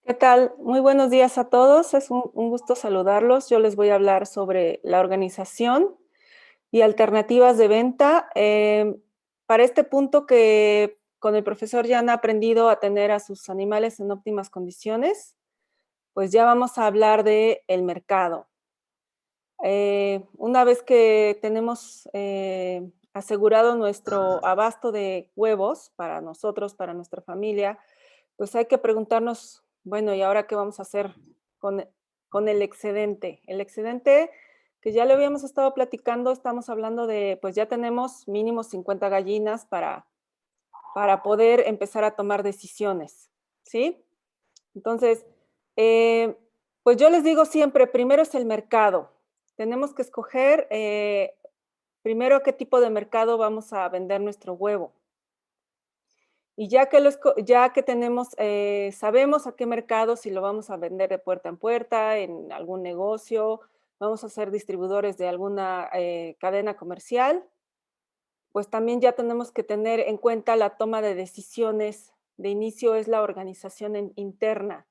¿Qué tal? Muy buenos días a todos. Es un gusto saludarlos. Yo les voy a hablar sobre la organización y alternativas de venta. Para este punto que con el profesor ya han aprendido a tener a sus animales en óptimas condiciones, pues ya vamos a hablar de el mercado. Una vez que tenemos asegurado nuestro abasto de huevos para nosotros, para nuestra familia, pues hay que preguntarnos, bueno, ¿y ahora qué vamos a hacer con, con el excedente? El excedente, que ya lo habíamos estado platicando, estamos hablando de, pues ya tenemos mínimo 50 gallinas para poder empezar a tomar decisiones, ¿sí? Entonces, eh, pues yo les digo siempre, primero es el mercado. Tenemos que escoger primero a qué tipo de mercado vamos a vender nuestro huevo. Y ya que tenemos, sabemos a qué mercado, si lo vamos a vender de puerta en puerta, en algún negocio, vamos a ser distribuidores de alguna cadena comercial, pues también ya tenemos que tener en cuenta la toma de decisiones. De inicio es la organización interna.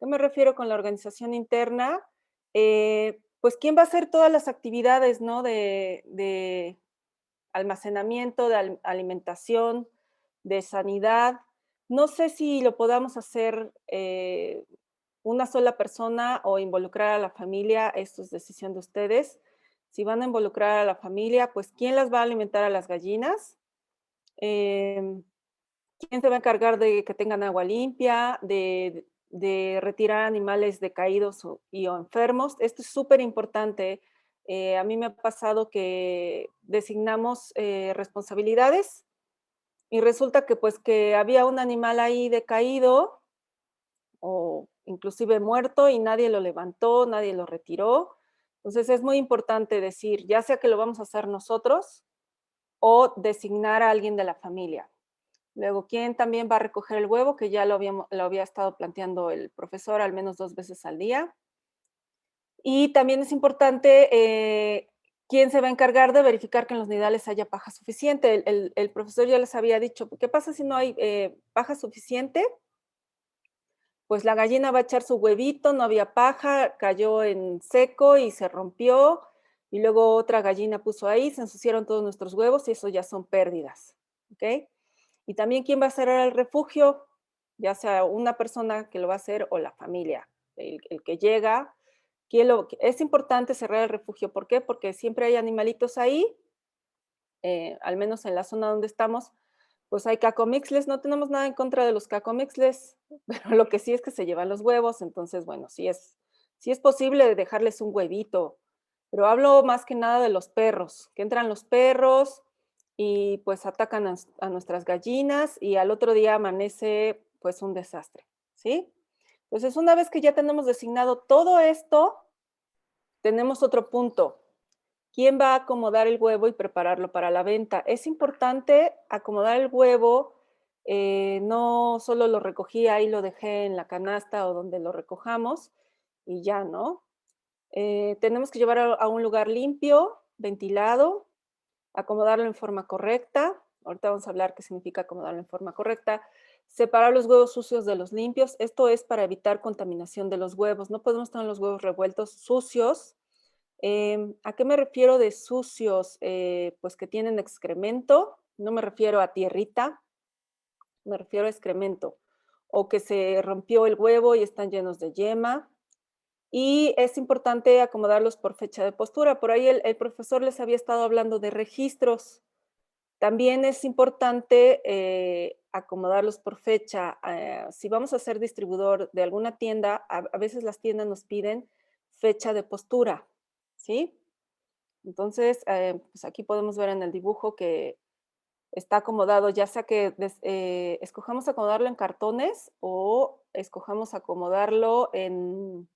¿Qué me refiero con la organización interna? Pues quién va a hacer todas las actividades, ¿no? De almacenamiento, de alimentación, de sanidad. No sé si lo podamos hacer una sola persona o involucrar a la familia, esto es decisión de ustedes. Si van a involucrar a la familia, pues ¿quién las va a alimentar a las gallinas? Em, ¿Quién se va a encargar de que tengan agua limpia, de retirar animales decaídos o enfermos? Esto es súper importante. A mí me ha pasado que designamos responsabilidades y resulta que pues que había un animal ahí decaído o inclusive muerto y nadie lo levantó, nadie lo retiró. Entonces es muy importante decir, ya sea que lo vamos a hacer nosotros o designar a alguien de la familia. Luego, ¿quién también va a recoger el huevo? Que ya lo había estado planteando el profesor al menos 2 veces al día. Y también es importante, quién se va a encargar de verificar que en los nidales haya paja suficiente. El profesor ya les había dicho, ¿qué pasa si no hay paja suficiente? Pues la gallina va a echar su huevito, no había paja, cayó en seco y se rompió, y luego otra gallina puso ahí, se ensuciaron todos nuestros huevos y eso ya son pérdidas, ¿ok? Y también quién va a cerrar el refugio, ya sea una persona que lo va a hacer o la familia, el que llega. Es importante cerrar el refugio, ¿por qué? Porque siempre hay animalitos ahí, al menos en la zona donde estamos, pues hay cacomixles, no tenemos nada en contra de los cacomixles, pero lo que sí es que se llevan los huevos, entonces, bueno, sí es posible dejarles un huevito, pero hablo más que nada de los perros, que entran los perros y pues atacan a nuestras gallinas y al otro día amanece pues un desastre, ¿sí? Entonces, una vez que ya tenemos designado todo esto, tenemos otro punto. ¿Quién va a acomodar el huevo y prepararlo para la venta? Es importante acomodar el huevo, no solo lo recogí ahí, lo dejé en la canasta o donde lo recojamos y ya, ¿no? Tenemos que llevar a un lugar limpio, ventilado, acomodarlo en forma correcta. Ahorita vamos a hablar qué significa acomodarlo en forma correcta. Separar los huevos sucios de los limpios. Esto es para evitar contaminación de los huevos. No podemos tener los huevos revueltos sucios. ¿A qué me refiero de sucios? Pues que tienen excremento. No me refiero a tierrita, me refiero a excremento. O que se rompió el huevo y están llenos de yema. Y es importante acomodarlos por fecha de postura. Por ahí el profesor les había estado hablando de registros. También es importante acomodarlos por fecha. Si vamos a ser distribuidor de alguna tienda, a veces las tiendas nos piden fecha de postura, ¿sí? Entonces, pues aquí podemos ver en el dibujo que está acomodado, ya sea que escojamos acomodarlo en cartones o escojamos acomodarlo en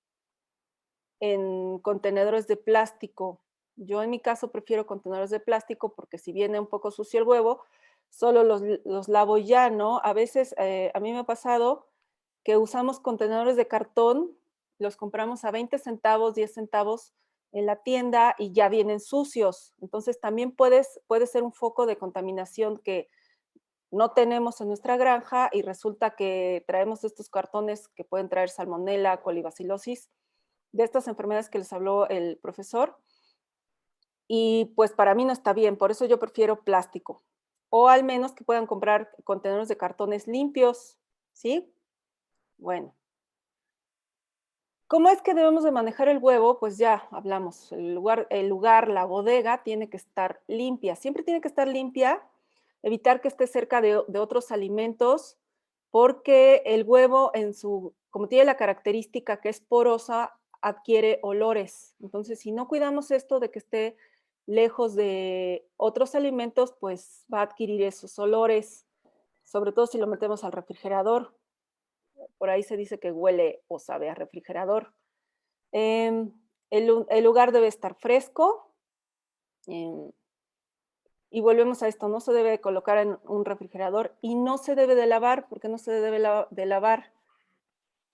contenedores de plástico. Yo en mi caso prefiero contenedores de plástico porque si viene un poco sucio el huevo, solo los lavo ya, ¿no? A veces, a mí me ha pasado que usamos contenedores de cartón, los compramos a 20 centavos, 10 centavos en la tienda y ya vienen sucios. Entonces también puede ser un foco de contaminación que no tenemos en nuestra granja y resulta que traemos estos cartones que pueden traer salmonela, colibacilosis, de estas enfermedades que les habló el profesor. Y pues para mí no está bien, por eso yo prefiero plástico. O al menos que puedan comprar contenedores de cartones limpios, ¿sí? Bueno, ¿cómo es que debemos de manejar el huevo? Pues ya hablamos, el lugar, la bodega tiene que estar limpia, siempre tiene que estar limpia, evitar que esté cerca de otros alimentos, porque el huevo como tiene la característica que es porosa, adquiere olores. Entonces, si no cuidamos esto de que esté lejos de otros alimentos, pues va a adquirir esos olores, sobre todo si lo metemos al refrigerador. Por ahí se dice que huele o sabe a refrigerador. Em, el lugar debe estar fresco, em, y volvemos a esto, no se debe colocar en un refrigerador y no se debe de lavar. ¿Por qué no se debe de lavar?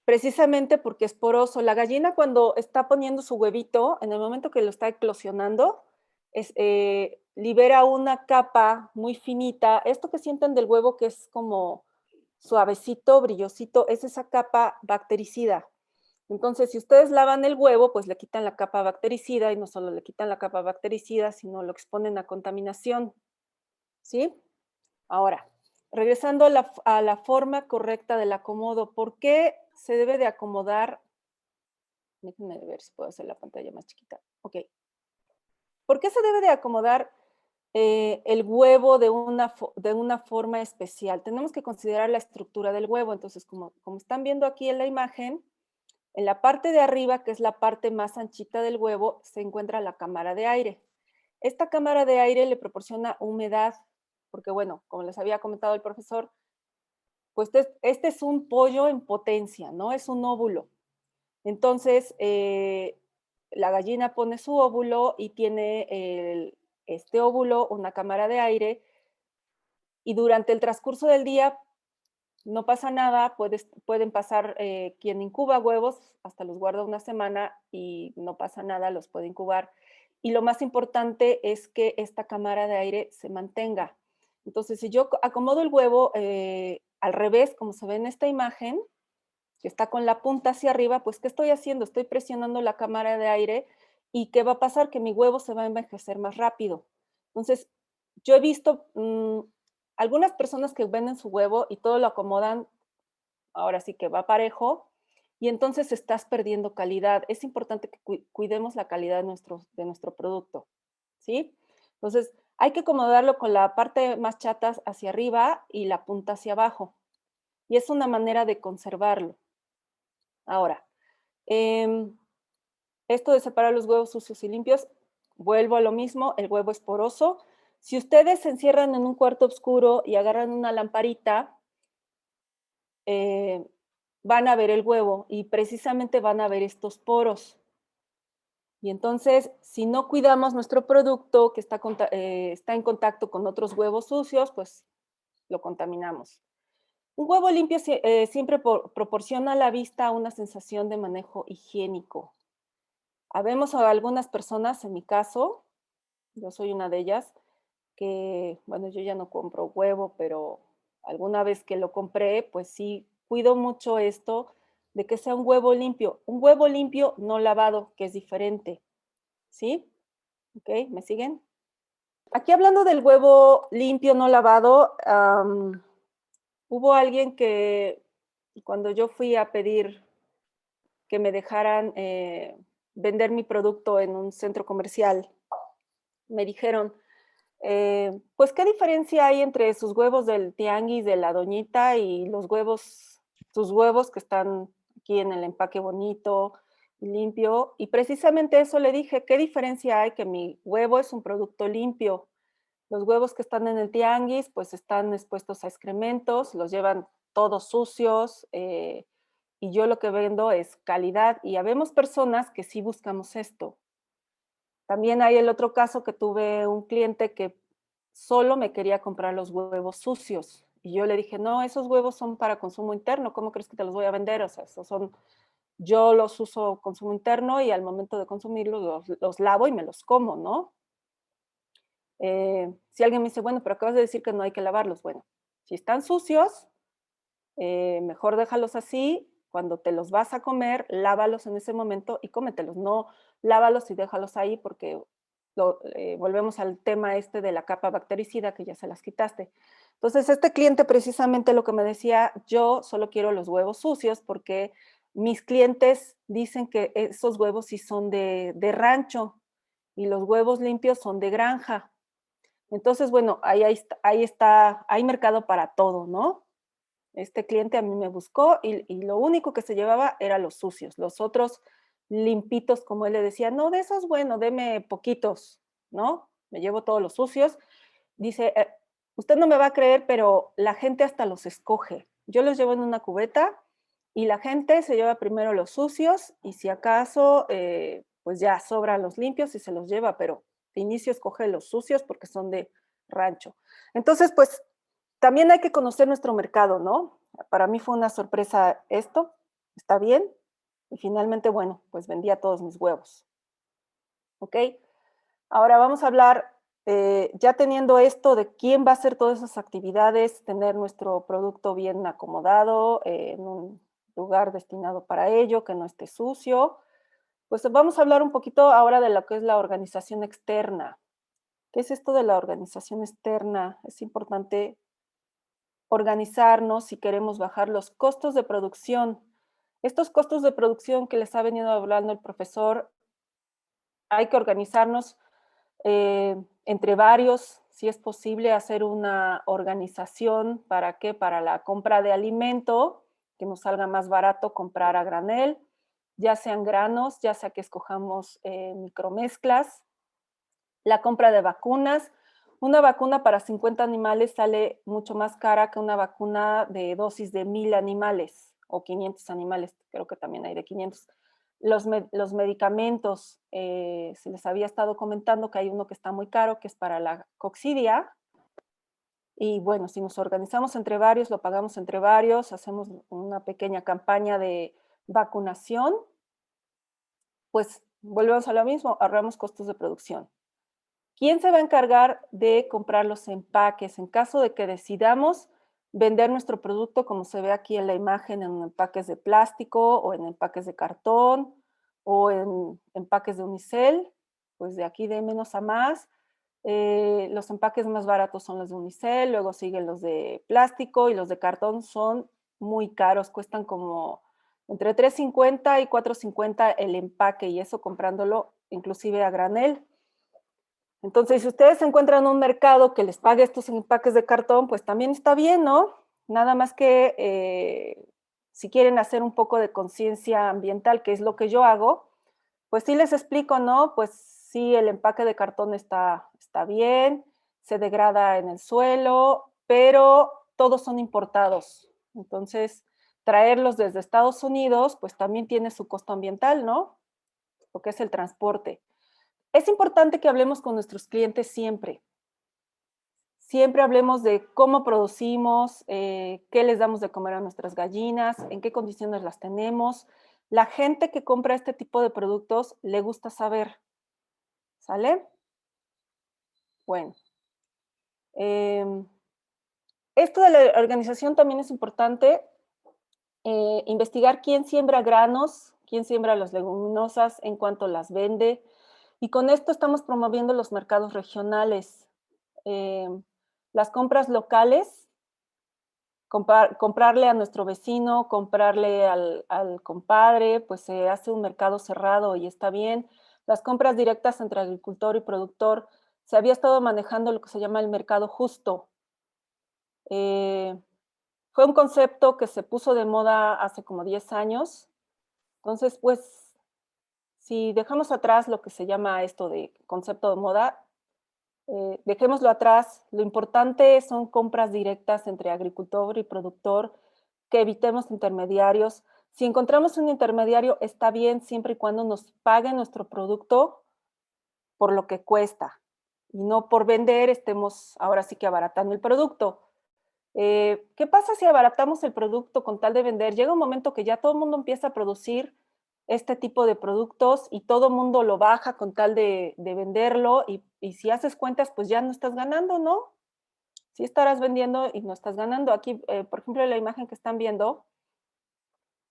Precisamente porque es poroso. La gallina cuando está poniendo su huevito, en el momento que lo está eclosionando, libera una capa muy finita. Esto que sienten del huevo que es como suavecito, brillosito, es esa capa bactericida. Entonces, si ustedes lavan el huevo, pues le quitan la capa bactericida y no solo le quitan la capa bactericida, sino lo exponen a contaminación, ¿sí? Ahora, regresando a la forma correcta del acomodo, ¿por qué se debe de acomodar? Déjenme ver si puedo hacer la pantalla más chiquita. Ok. ¿Por qué se debe de acomodar el huevo de una forma especial? Tenemos que considerar la estructura del huevo. Entonces, como están viendo aquí en la imagen, en la parte de arriba, que es la parte más anchita del huevo, se encuentra la cámara de aire. Esta cámara de aire le proporciona humedad, porque bueno, como les había comentado el profesor, pues este es un pollo en potencia, ¿no? Es un óvulo. Entonces, la gallina pone su óvulo y tiene este óvulo una cámara de aire y durante el transcurso del día no pasa nada, pueden pasar quien incuba huevos, hasta los guarda una semana y no pasa nada, los puede incubar. Y lo más importante es que esta cámara de aire se mantenga. Entonces, si yo acomodo el huevo al revés, como se ve en esta imagen, que está con la punta hacia arriba, pues ¿qué estoy haciendo? Estoy presionando la cámara de aire y ¿qué va a pasar? Que mi huevo se va a envejecer más rápido. Entonces, yo he visto algunas personas que venden su huevo y todo lo acomodan, ahora sí que va parejo, y entonces estás perdiendo calidad. Es importante que cuidemos la calidad de nuestro producto, ¿sí? Entonces, hay que acomodarlo con la parte más chata hacia arriba y la punta hacia abajo. Y es una manera de conservarlo. Ahora, em, esto de separar los huevos sucios y limpios, vuelvo a lo mismo, el huevo es poroso. Si ustedes se encierran en un cuarto oscuro y agarran una lamparita, eh, van a ver el huevo y precisamente van a ver estos poros. Y entonces, si no cuidamos nuestro producto que está en contacto con otros huevos sucios, pues lo contaminamos. Un huevo limpio siempre proporciona a la vista una sensación de manejo higiénico. Habemos algunas personas, en mi caso, yo soy una de ellas, que, bueno, yo ya no compro huevo, pero alguna vez que lo compré, pues sí, cuido mucho esto de que sea un huevo limpio. Un huevo limpio no lavado, que es diferente, ¿sí? ¿Ok? ¿Me siguen? Aquí hablando del huevo limpio, no lavado, hubo alguien que cuando yo fui a pedir que me dejaran vender mi producto en un centro comercial, me dijeron, pues, ¿qué diferencia hay entre sus huevos del tianguis de la doñita y sus huevos que están aquí en el empaque bonito y limpio? Y precisamente eso le dije, ¿qué diferencia hay? Que mi huevo es un producto limpio. Los huevos que están en el tianguis, pues, están expuestos a excrementos, los llevan todos sucios, y yo lo que vendo es calidad, y habemos personas que sí buscamos esto. También hay el otro caso que tuve un cliente que solo me quería comprar los huevos sucios. Y yo le dije, no, esos huevos son para consumo interno, ¿cómo crees que te los voy a vender? O sea, yo los uso consumo interno y al momento de consumirlos los lavo y me los como, ¿no? Si alguien me dice, bueno, pero acabas de decir que no hay que lavarlos. Bueno, Si están sucios, mejor déjalos así. Cuando te los vas a comer, lávalos en ese momento y cómetelos. No lávalos y déjalos ahí porque volvemos al tema este de la capa bactericida que ya se las quitaste. Entonces, este cliente precisamente lo que me decía, yo solo quiero los huevos sucios porque mis clientes dicen que esos huevos sí son de rancho y los huevos limpios son de granja. Entonces, bueno, hay mercado para todo, ¿no? Este cliente a mí me buscó y lo único que se llevaba era los sucios. Los otros limpitos, como él le decía, no, de esos, bueno, deme poquitos, ¿no? Me llevo todos los sucios. Dice, usted no me va a creer, pero la gente hasta los escoge. Yo los llevo en una cubeta y la gente se lleva primero los sucios y si acaso, pues ya sobran los limpios y se los lleva, pero de inicio escoge los sucios porque son de rancho. Entonces, pues también hay que conocer nuestro mercado, ¿no? Para mí fue una sorpresa esto, está bien. Y finalmente, bueno, pues vendía todos mis huevos. ¿Ok? Ahora vamos a hablar, ya teniendo esto de quién va a hacer todas esas actividades, tener nuestro producto bien acomodado, en un lugar destinado para ello, que no esté sucio. Pues vamos a hablar un poquito ahora de lo que es la organización externa. ¿Qué es esto de la organización externa? Es importante organizarnos si queremos bajar los costos de producción. Estos costos de producción que les ha venido hablando el profesor, hay que organizarnos entre varios, si es posible hacer una organización, ¿para qué? Para la compra de alimento, que nos salga más barato comprar a granel, ya sean granos, ya sea que escojamos micromezclas, la compra de vacunas. Una vacuna para 50 animales sale mucho más cara que una vacuna de dosis de 1000 animales o 500 animales, creo que también hay de 500. Los medicamentos, se les había estado comentando que hay uno que está muy caro, que es para la coccidia. Y bueno, si nos organizamos entre varios, lo pagamos entre varios, hacemos una pequeña campaña de vacunación, pues volvemos a lo mismo, ahorramos costos de producción. ¿Quién se va a encargar de comprar los empaques en caso de que decidamos vender nuestro producto como se ve aquí en la imagen en empaques de plástico o en empaques de cartón o en empaques de unicel? Pues de aquí de menos a más. Los empaques más baratos son los de unicel, luego siguen los de plástico y los de cartón son muy caros, cuestan como entre 3.50 y 4.50 el empaque y eso comprándolo inclusive a granel. Entonces, si ustedes encuentran un mercado que les pague estos empaques de cartón, pues también está bien, ¿no? Nada más que si quieren hacer un poco de conciencia ambiental, que es lo que yo hago, pues sí les explico, ¿no? Pues sí, el empaque de cartón está bien, se degrada en el suelo, pero todos son importados. Entonces, traerlos desde Estados Unidos, pues también tiene su costo ambiental, ¿no? Lo que es el transporte. Es importante que hablemos con nuestros clientes siempre. Siempre hablemos de cómo producimos, qué les damos de comer a nuestras gallinas, en qué condiciones las tenemos. La gente que compra este tipo de productos le gusta saber, ¿sale? Bueno, em, esto de la organización también es importante, investigar quién siembra granos, quién siembra las leguminosas, en cuánto las vende. Y con esto estamos promoviendo los mercados regionales. Las compras locales, comprarle a nuestro vecino, comprarle al compadre, pues se hace un mercado cerrado y está bien. Las compras directas entre agricultor y productor, se había estado manejando lo que se llama el mercado justo. Eh, Fue un concepto que se puso de moda hace como 10 años. Entonces, pues, si dejamos atrás lo que se llama esto de concepto de moda, dejémoslo atrás. Lo importante son compras directas entre agricultor y productor, que evitemos intermediarios. Si encontramos un intermediario, está bien siempre y cuando nos pague nuestro producto por lo que cuesta y no por vender estemos ahora sí que abaratando el producto. ¿Qué pasa si abaratamos el producto con tal de vender? Llega un momento que ya todo el mundo empieza a producir este tipo de productos y todo el mundo lo baja con tal de venderlo y si haces cuentas, pues ya no estás ganando, ¿no? Sí estarás vendiendo y no estás ganando. Aquí, por ejemplo, la imagen que están viendo,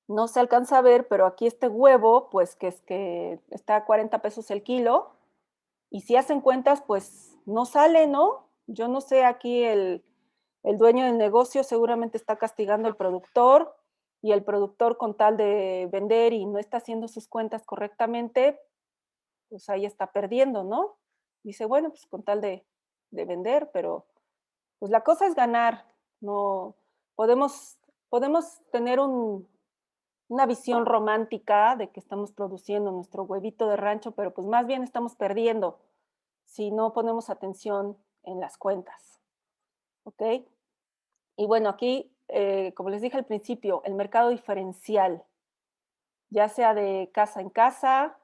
no se alcanza a ver, pero aquí este huevo, pues que está a 40 pesos el kilo, y si hacen cuentas, pues no sale, ¿no? Yo no sé, aquí el dueño del negocio seguramente está castigando al productor y el productor con tal de vender y no está haciendo sus cuentas correctamente, pues ahí está perdiendo, ¿no? Dice, bueno, pues con tal de vender, pero pues la cosa es ganar, no podemos, podemos tener una visión romántica de que estamos produciendo nuestro huevito de rancho, pero pues más bien estamos perdiendo si no ponemos atención en las cuentas, ¿ok? Y bueno, aquí, como les dije al principio, el mercado diferencial, ya sea de casa en casa,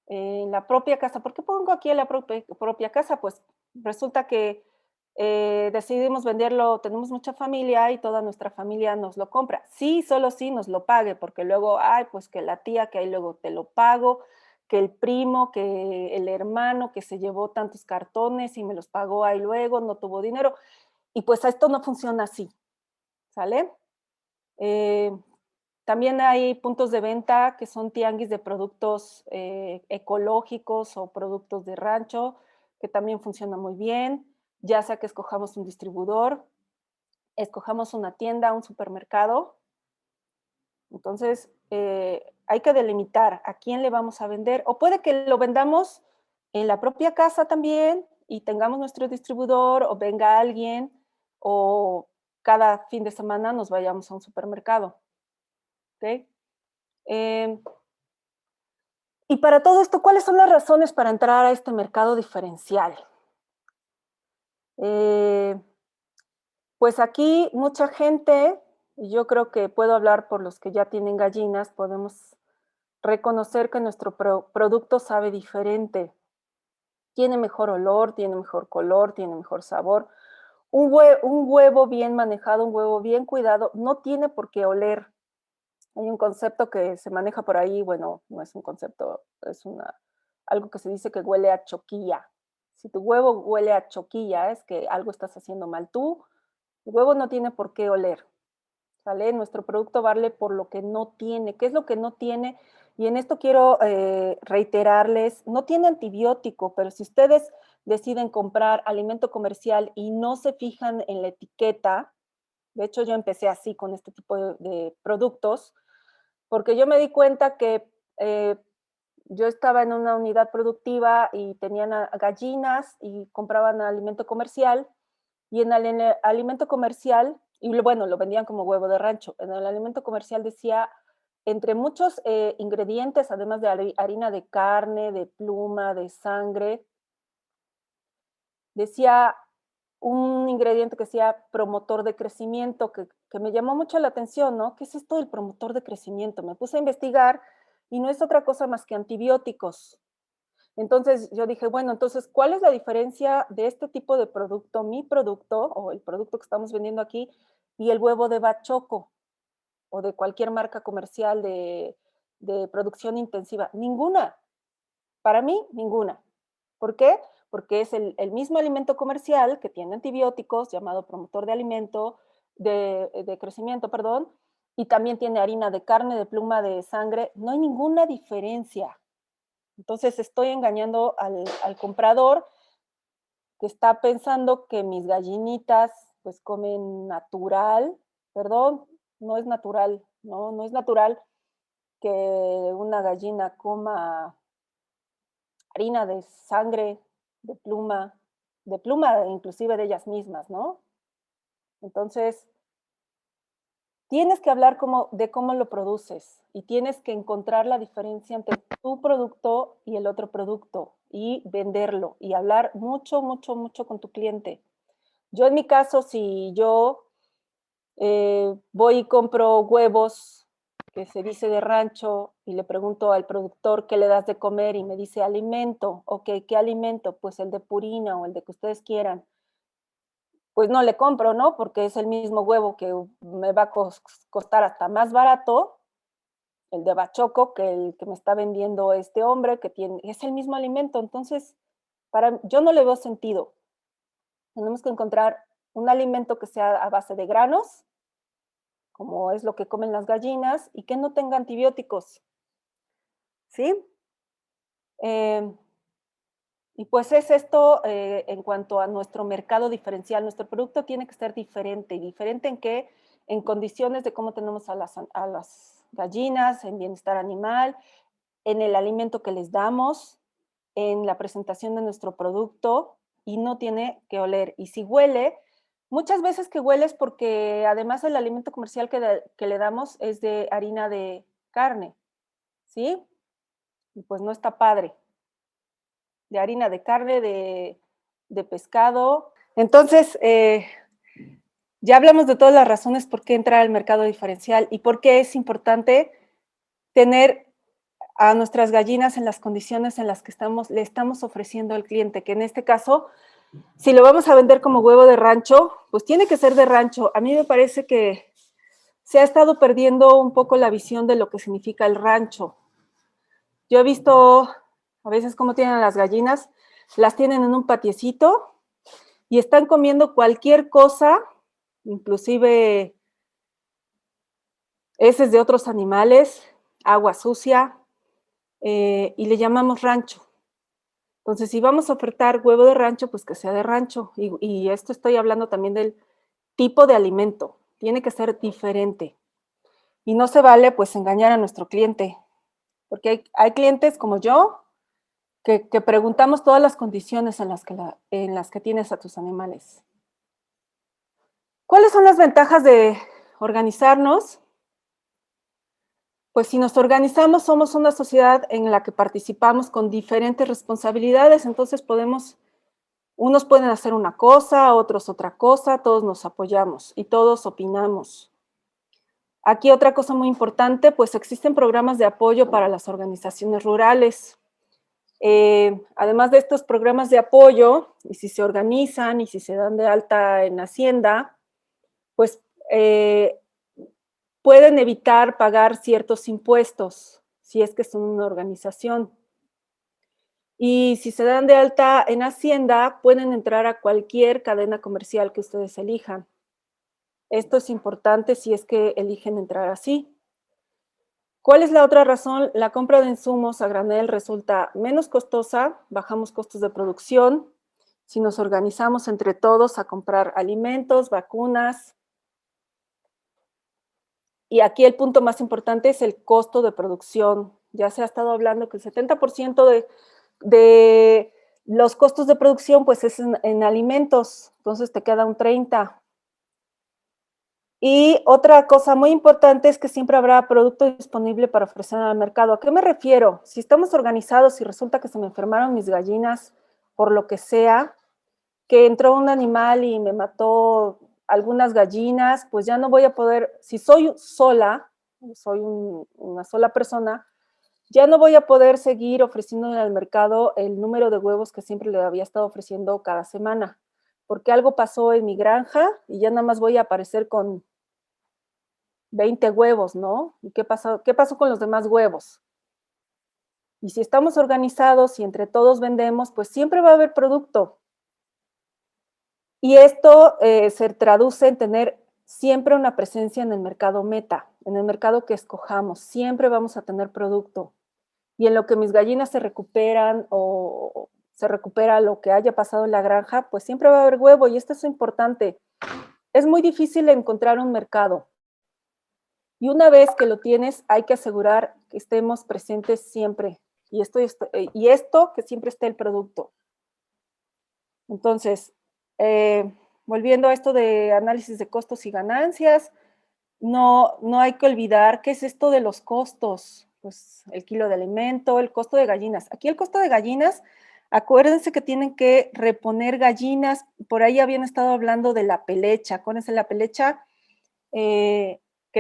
en la propia casa. ¿Por qué pongo aquí en la propia casa? Pues resulta que decidimos venderlo, tenemos mucha familia y toda nuestra familia nos lo compra. Sí, solo sí nos lo pague, porque luego, ay, pues que la tía, que ahí luego te lo pago, que el primo, que el hermano que se llevó tantos cartones y me los pagó ahí luego, no tuvo dinero. Y pues esto no funciona así, ¿sale? Eh, también hay puntos de venta que son tianguis de productos ecológicos o productos de rancho, que también funcionan muy bien, ya sea que escojamos un distribuidor, escojamos una tienda, un supermercado. Entonces, hay que delimitar a quién le vamos a vender, o puede que lo vendamos en la propia casa también y tengamos nuestro distribuidor, o venga alguien, o cada fin de semana nos vayamos a un supermercado. ¿Ok? Eh, y para todo esto, ¿cuáles son las razones para entrar a este mercado diferencial? Eh, pues aquí mucha gente, y yo creo que puedo hablar por los que ya tienen gallinas, podemos reconocer que nuestro producto sabe diferente. Tiene mejor olor, tiene mejor color, tiene mejor sabor. Un huevo bien manejado, un huevo bien cuidado, no tiene por qué oler. Hay un concepto que se maneja por ahí, bueno, no es un concepto, es algo que se dice que huele a choquilla. Si tu huevo huele a choquilla, es que algo estás haciendo mal tú. El huevo no tiene por qué oler, ¿sale? Nuestro producto vale por lo que no tiene. ¿Qué es lo que no tiene? Y en esto quiero reiterarles, no tiene antibiótico, pero si ustedes deciden comprar alimento comercial y no se fijan en la etiqueta, de hecho yo empecé así con este tipo de productos, porque yo me di cuenta que yo estaba en una unidad productiva y tenían gallinas y compraban alimento comercial, y en el alimento comercial, y bueno, lo vendían como huevo de rancho, en el alimento comercial decía, entre muchos ingredientes, además de harina de carne, de pluma, de sangre, decía un ingrediente que decía promotor de crecimiento, que me llamó mucho la atención, ¿no? ¿Qué es esto del promotor de crecimiento? Me puse a investigar y no es otra cosa más que antibióticos. Entonces yo dije, bueno, entonces, ¿cuál es la diferencia de este tipo de producto, mi producto o el producto que estamos vendiendo aquí, y el huevo de bachoco o de cualquier marca comercial de producción intensiva? Ninguna. Para mí, ninguna. ¿Por qué? Porque es el mismo alimento comercial que tiene antibióticos, llamado promotor de alimento, de crecimiento, perdón, y también tiene harina de carne, de pluma, de sangre. No hay ninguna diferencia. Entonces estoy engañando al comprador que está pensando que mis gallinitas pues comen natural, perdón, no es natural, no, no es natural que una gallina coma harina de sangre, de pluma inclusive de ellas mismas, ¿no? Entonces, tienes que hablar de cómo lo produces y tienes que encontrar la diferencia entre tu producto y el otro producto y venderlo y hablar mucho, mucho, mucho con tu cliente. Yo en mi caso, si yo voy y compro huevos que se dice de rancho y le pregunto al productor qué le das de comer y me dice alimento, ok, ¿qué alimento? Pues el de Purina o el de que ustedes quieran. Pues no le compro, ¿no? Porque es el mismo huevo que me va a costar hasta más barato, el de bachoco, que el que me está vendiendo este hombre, que tiene, es el mismo alimento. Entonces, yo no le veo sentido. Tenemos que encontrar un alimento que sea a base de granos, como es lo que comen las gallinas, y que no tenga antibióticos, ¿sí? Eh, y pues es esto en cuanto a nuestro mercado diferencial. Nuestro producto tiene que ser diferente. ¿Diferente en qué? En condiciones de cómo tenemos a las gallinas, en bienestar animal, en el alimento que les damos, en la presentación de nuestro producto, y no tiene que oler. Y si huele, muchas veces que huele es porque además el alimento comercial que le damos es de harina de carne, ¿sí? Y pues no está padre. De harina de carne, de pescado. Entonces, ya hablamos de todas las razones por qué entrar al mercado diferencial y por qué es importante tener a nuestras gallinas en las condiciones en las que le estamos ofreciendo al cliente, que en este caso, si lo vamos a vender como huevo de rancho, pues tiene que ser de rancho. A mí me parece que se ha estado perdiendo un poco la visión de lo que significa el rancho. Yo he visto a veces cómo tienen las gallinas, las tienen en un patiecito y están comiendo cualquier cosa, inclusive heces de otros animales, agua sucia, y le llamamos rancho. Entonces, si vamos a ofertar huevo de rancho, pues que sea de rancho. Y esto estoy hablando también del tipo de alimento. Tiene que ser diferente. Y no se vale, pues, engañar a nuestro cliente. Porque hay clientes como yo que preguntamos todas las condiciones en las que tienes a tus animales. ¿Cuáles son las ventajas de organizarnos? Pues si nos organizamos, somos una sociedad en la que participamos con diferentes responsabilidades, entonces unos pueden hacer una cosa, otros otra cosa, todos nos apoyamos y todos opinamos. Aquí otra cosa muy importante, pues existen programas de apoyo para las organizaciones rurales. Además de estos programas de apoyo, y si se organizan y si se dan de alta en Hacienda, pues pueden evitar pagar ciertos impuestos, si es que son una organización. Y si se dan de alta en Hacienda, pueden entrar a cualquier cadena comercial que ustedes elijan. Esto es importante si es que eligen entrar así. ¿Cuál es la otra razón? La compra de insumos a granel resulta menos costosa, bajamos costos de producción, si nos organizamos entre todos a comprar alimentos, vacunas. Y aquí el punto más importante es el costo de producción. Ya se ha estado hablando que el 70% de los costos de producción pues es en alimentos, entonces te queda un 30%. Y otra cosa muy importante es que siempre habrá producto disponible para ofrecer al mercado. ¿A qué me refiero? Si estamos organizados y resulta que se me enfermaron mis gallinas por lo que sea, que entró un animal y me mató algunas gallinas, pues ya no voy a poder, si soy sola, soy una sola persona, ya no voy a poder seguir ofreciendo en el mercado el número de huevos que siempre le había estado ofreciendo cada semana, porque algo pasó en mi granja y ya nada más voy a aparecer con 20 huevos, ¿no? ¿Y qué pasó con los demás huevos? Y si estamos organizados y entre todos vendemos, pues siempre va a haber producto. Y esto se traduce en tener siempre una presencia en el mercado meta, en el mercado que escojamos. Siempre vamos a tener producto. Y en lo que mis gallinas se recuperan o se recupera lo que haya pasado en la granja, pues siempre va a haber huevo. Y esto es importante. Es muy difícil encontrar un mercado. Y una vez que lo tienes, hay que asegurar que estemos presentes siempre. Y esto que siempre esté el producto. Entonces, volviendo a esto de análisis de costos y ganancias, no hay que olvidar qué es esto de los costos. Pues el kilo de alimento, el costo de gallinas. Aquí el costo de gallinas, acuérdense que tienen que reponer gallinas. Por ahí habían estado hablando de la pelecha. Acuérdense, la pelecha, que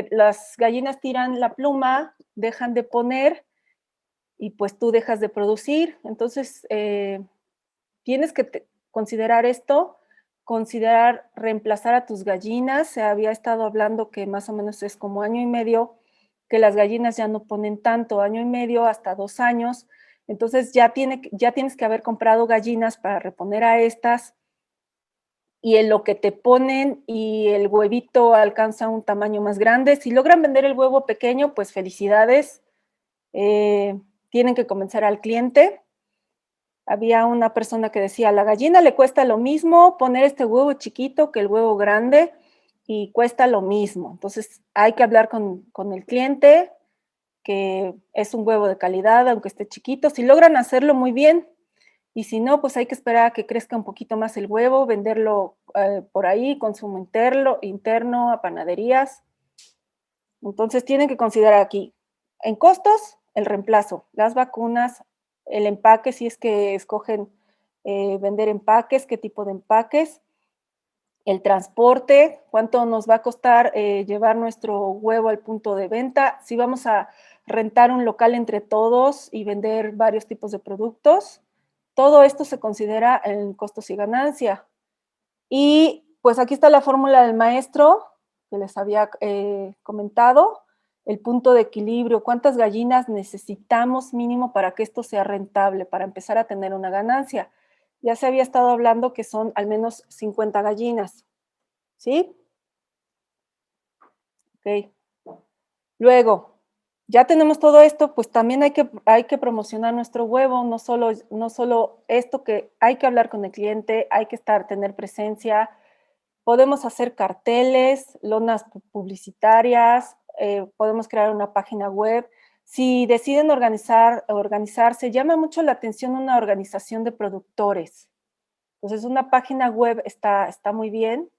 las gallinas tiran la pluma, dejan de poner y pues tú dejas de producir. Entonces, tienes que considerar esto, considerar reemplazar a tus gallinas. Se había estado hablando que más o menos es como año y medio que las gallinas ya no ponen tanto, año y medio hasta 2 años. Entonces ya tienes que haber comprado gallinas para reponer a estas. y en lo que te ponen y el huevito alcanza un tamaño más grande. Si logran vender el huevo pequeño, pues felicidades. Tienen que convencer al cliente. Había una persona que decía, a la gallina le cuesta lo mismo poner este huevo chiquito que el huevo grande y cuesta lo mismo. Entonces hay que hablar con el cliente, que es un huevo de calidad, aunque esté chiquito. Si logran hacerlo muy bien, y si no, pues hay que esperar a que crezca un poquito más el huevo, venderlo por ahí, consumo interno, a panaderías. Entonces tienen que considerar aquí, en costos, el reemplazo, las vacunas, el empaque, si es que escogen vender empaques, qué tipo de empaques, el transporte, cuánto nos va a costar llevar nuestro huevo al punto de venta, si vamos a rentar un local entre todos y vender varios tipos de productos. Todo esto se considera en costos y ganancia. Y pues aquí está la fórmula del maestro que les había comentado, el punto de equilibrio, cuántas gallinas necesitamos mínimo para que esto sea rentable, para empezar a tener una ganancia. Ya se había estado hablando que son al menos 50 gallinas, ¿sí? Ok. Luego, ya tenemos todo esto, pues también hay que promocionar nuestro huevo, no solo esto, que hay que hablar con el cliente, hay que tener presencia. Podemos hacer carteles, lonas publicitarias, podemos crear una página web. Si deciden organizarse, llama mucho la atención una organización de productores. Entonces, una página web está muy bien.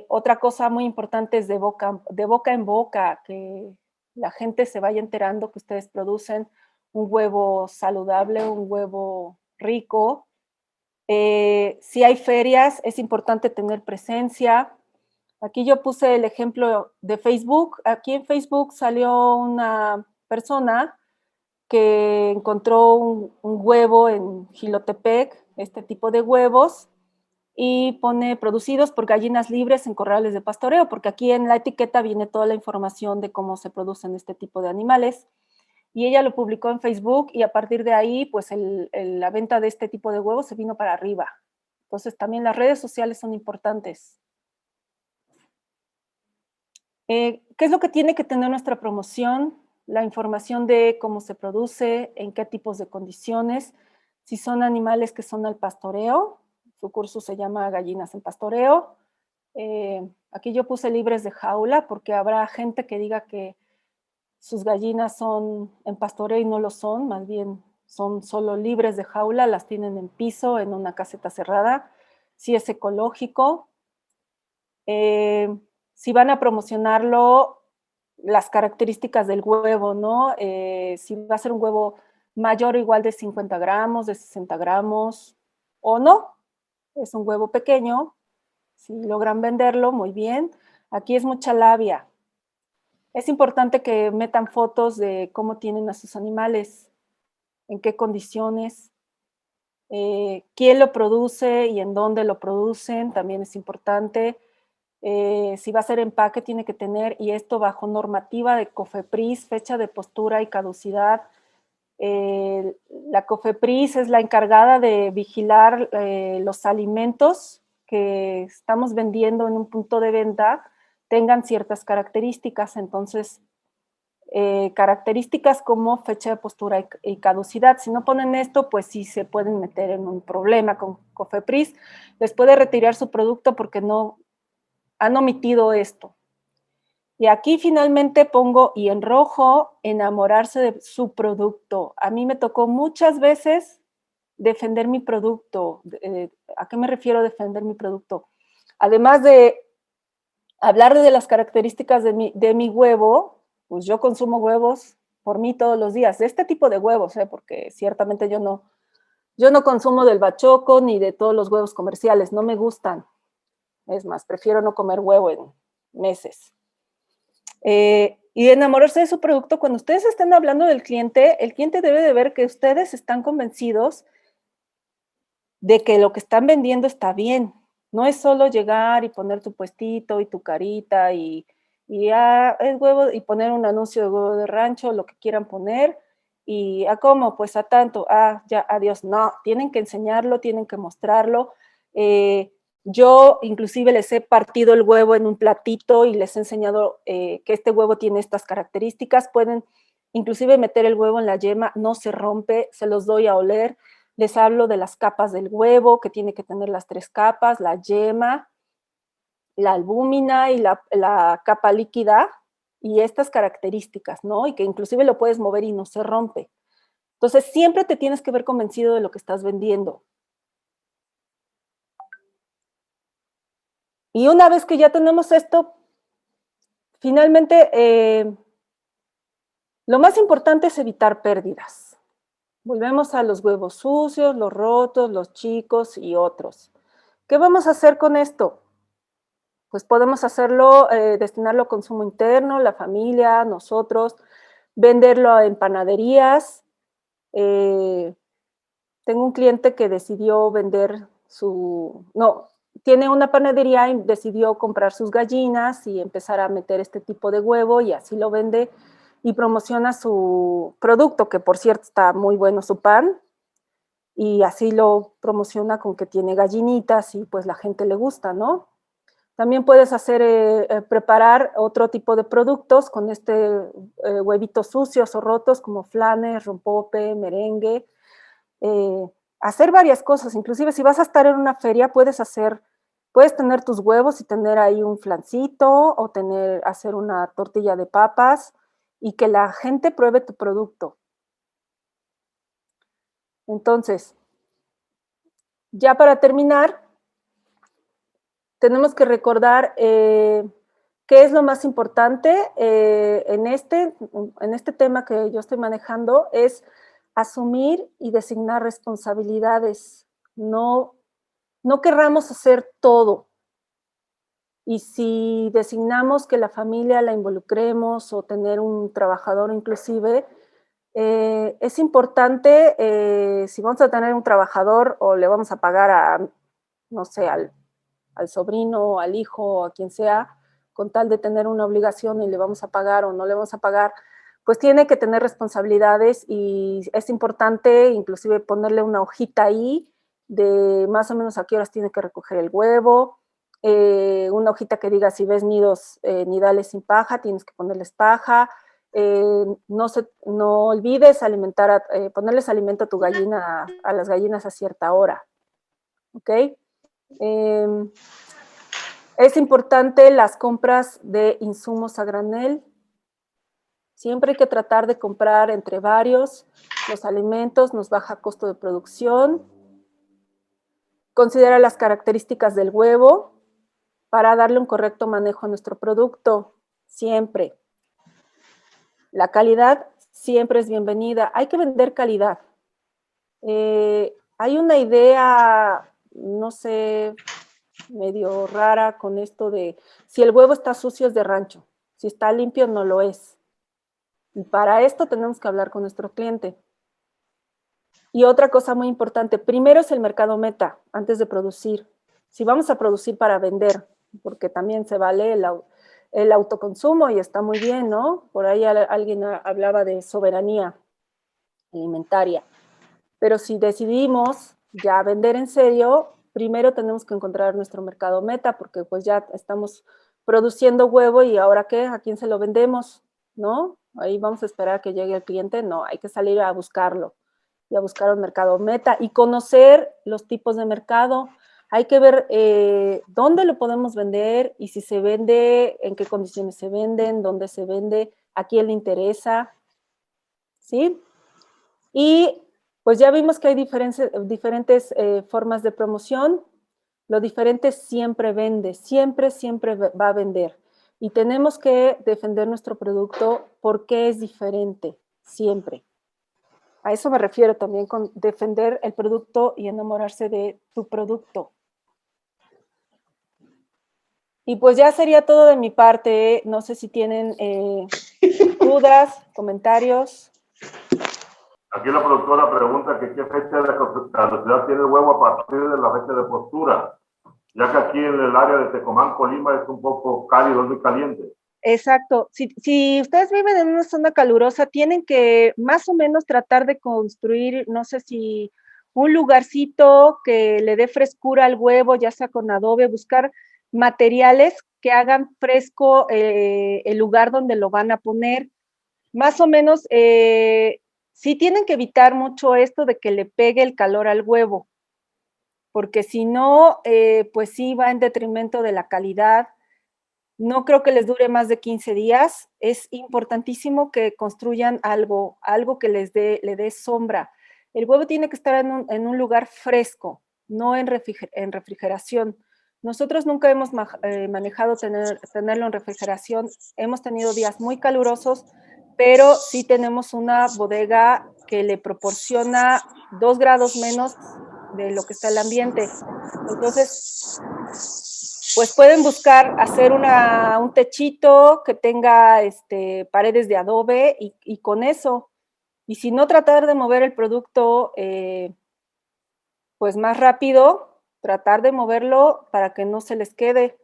Otra cosa muy importante es de boca en boca, que la gente se vaya enterando que ustedes producen un huevo saludable, un huevo rico. Si hay ferias, es importante tener presencia. Aquí yo puse el ejemplo de Facebook. Aquí en Facebook salió una persona que encontró un huevo en Jilotepec, este tipo de huevos, y pone producidos por gallinas libres en corrales de pastoreo, porque aquí en la etiqueta viene toda la información de cómo se producen este tipo de animales. Y ella lo publicó en Facebook y a partir de ahí, pues la venta de este tipo de huevos se vino para arriba. Entonces también las redes sociales son importantes. ¿Qué es lo que tiene que tener nuestra promoción? La información de cómo se produce, en qué tipos de condiciones, si son animales que son al pastoreo, su curso se llama Gallinas en Pastoreo. Aquí yo puse libres de jaula porque habrá gente que diga que sus gallinas son en pastoreo y no lo son, más bien son solo libres de jaula, las tienen en piso, en una caseta cerrada. Si es ecológico, si van a promocionarlo, las características del huevo, ¿no? Si va a ser un huevo mayor o igual de 50 gramos, de 60 gramos, o no, es un huevo pequeño. Si logran venderlo, muy bien. Aquí es mucha labia. Es importante que metan fotos de cómo tienen a sus animales, en qué condiciones, quién lo produce y en dónde lo producen, también es importante. Si va a ser empaque, tiene que tener, y esto bajo normativa de COFEPRIS, fecha de postura y caducidad. La COFEPRIS es la encargada de vigilar los alimentos que estamos vendiendo en un punto de venta tengan ciertas características. Entonces, características como fecha de postura y caducidad. Si no ponen esto, pues sí se pueden meter en un problema con COFEPRIS. Les puede retirar su producto porque no han omitido esto. Y aquí finalmente pongo, y en rojo, enamorarse de su producto. A mí me tocó muchas veces defender mi producto. ¿A qué me refiero defender mi producto? Además de hablar de las características de mi huevo, pues yo consumo huevos por mí todos los días, de este tipo de huevos, porque ciertamente yo no consumo del bachoco ni de todos los huevos comerciales, no me gustan. Es más, prefiero no comer huevo en meses. Y enamorarse de su producto, cuando ustedes estén hablando del cliente, el cliente debe de ver que ustedes están convencidos de que lo que están vendiendo está bien. No es solo llegar y poner tu puestito y tu carita y es huevo, y poner un anuncio de huevo de rancho, lo que quieran poner, y ¿a cómo? Pues a tanto, ya, adiós. No, tienen que enseñarlo, tienen que mostrarlo. Yo inclusive les he partido el huevo en un platito y les he enseñado que este huevo tiene estas características. Pueden inclusive meter el huevo en la yema, no se rompe, se los doy a oler. Les hablo de las capas del huevo, que tiene que tener las 3 capas, la yema, la albúmina y la capa líquida, y estas características, ¿no? Y que inclusive lo puedes mover y no se rompe. Entonces, siempre te tienes que ver convencido de lo que estás vendiendo. Y una vez que ya tenemos esto, finalmente, lo más importante es evitar pérdidas. Volvemos a los huevos sucios, los rotos, los chicos y otros. ¿Qué vamos a hacer con esto? Pues podemos hacerlo, destinarlo a consumo interno, la familia, nosotros, venderlo en panaderías. Tengo un cliente que decidió vender tiene una panadería y decidió comprar sus gallinas y empezar a meter este tipo de huevo y así lo vende y promociona su producto, que por cierto está muy bueno su pan, y así lo promociona con que tiene gallinitas y pues la gente le gusta, ¿no? También puedes preparar otro tipo de productos con huevitos sucios o rotos como flanes, rompope, merengue, hacer varias cosas. Inclusive si vas a estar en una feria puedes tener tus huevos y tener ahí un flancito o hacer una tortilla de papas y que la gente pruebe tu producto. Entonces, ya para terminar, tenemos que recordar qué es lo más importante en este tema que yo estoy manejando, es asumir y designar responsabilidades. No querramos hacer todo. Y si designamos que la familia la involucremos o tener un trabajador inclusive, es importante, si vamos a tener un trabajador o le vamos a pagar no sé, al sobrino, al hijo, a quien sea, con tal de tener una obligación y le vamos a pagar o no le vamos a pagar, pues tiene que tener responsabilidades y es importante inclusive ponerle una hojita ahí de más o menos a qué horas tiene que recoger el huevo, una hojita que diga si ves nidales sin paja, tienes que ponerles paja, no olvides ponerles alimento a tu gallina, a las gallinas a cierta hora, ¿ok? Es importante las compras de insumos a granel. Siempre hay que tratar de comprar entre varios. Los alimentos nos baja costo de producción. Considera las características del huevo para darle un correcto manejo a nuestro producto. Siempre. La calidad siempre es bienvenida. Hay que vender calidad. Hay una idea, no sé, medio rara con esto de si el huevo está sucio es de rancho, si está limpio no lo es. Y para esto tenemos que hablar con nuestro cliente. Y otra cosa muy importante, primero es el mercado meta, antes de producir. Si vamos a producir para vender, porque también se vale el autoconsumo y está muy bien, ¿no? Por ahí alguien hablaba de soberanía alimentaria. Pero si decidimos ya vender en serio, primero tenemos que encontrar nuestro mercado meta, porque pues ya estamos produciendo huevo y ahora ¿qué? ¿A quién se lo vendemos? ¿No? Ahí vamos a esperar a que llegue el cliente. No, hay que salir a buscarlo y a buscar un mercado meta y conocer los tipos de mercado. Hay que ver dónde lo podemos vender y si se vende, en qué condiciones se venden, dónde se vende, a quién le interesa, ¿sí? Y pues ya vimos que hay diferentes formas de promoción. Lo diferente siempre vende, siempre va a vender. Y tenemos que defender nuestro producto porque es diferente, siempre. A eso me refiero también con defender el producto y enamorarse de tu producto. Y pues ya sería todo de mi parte. No sé si tienen dudas, comentarios. Aquí la productora pregunta que qué fecha de caducidad tiene el huevo a partir de la fecha de postura, ya que aquí en el área de Tecomán, Colima, es un poco cálido, es muy caliente. Exacto. Si ustedes viven en una zona calurosa, tienen que más o menos tratar de construir, no sé si un lugarcito que le dé frescura al huevo, ya sea con adobe, buscar materiales que hagan fresco el lugar donde lo van a poner. Más o menos, sí tienen que evitar mucho esto de que le pegue el calor al huevo, porque si no, pues sí va en detrimento de la calidad. No creo que les dure más de 15 días. Es importantísimo que construyan algo que le dé sombra. El huevo tiene que estar en un lugar fresco, no en refrigeración. Nosotros nunca hemos manejado tenerlo en refrigeración. Hemos tenido días muy calurosos, pero sí tenemos una bodega que le proporciona 2 grados menos de lo que está el ambiente. Entonces, pues pueden buscar hacer un techito que tenga paredes de adobe y con eso. Y si no, tratar de mover el producto pues más rápido, tratar de moverlo para que no se les quede.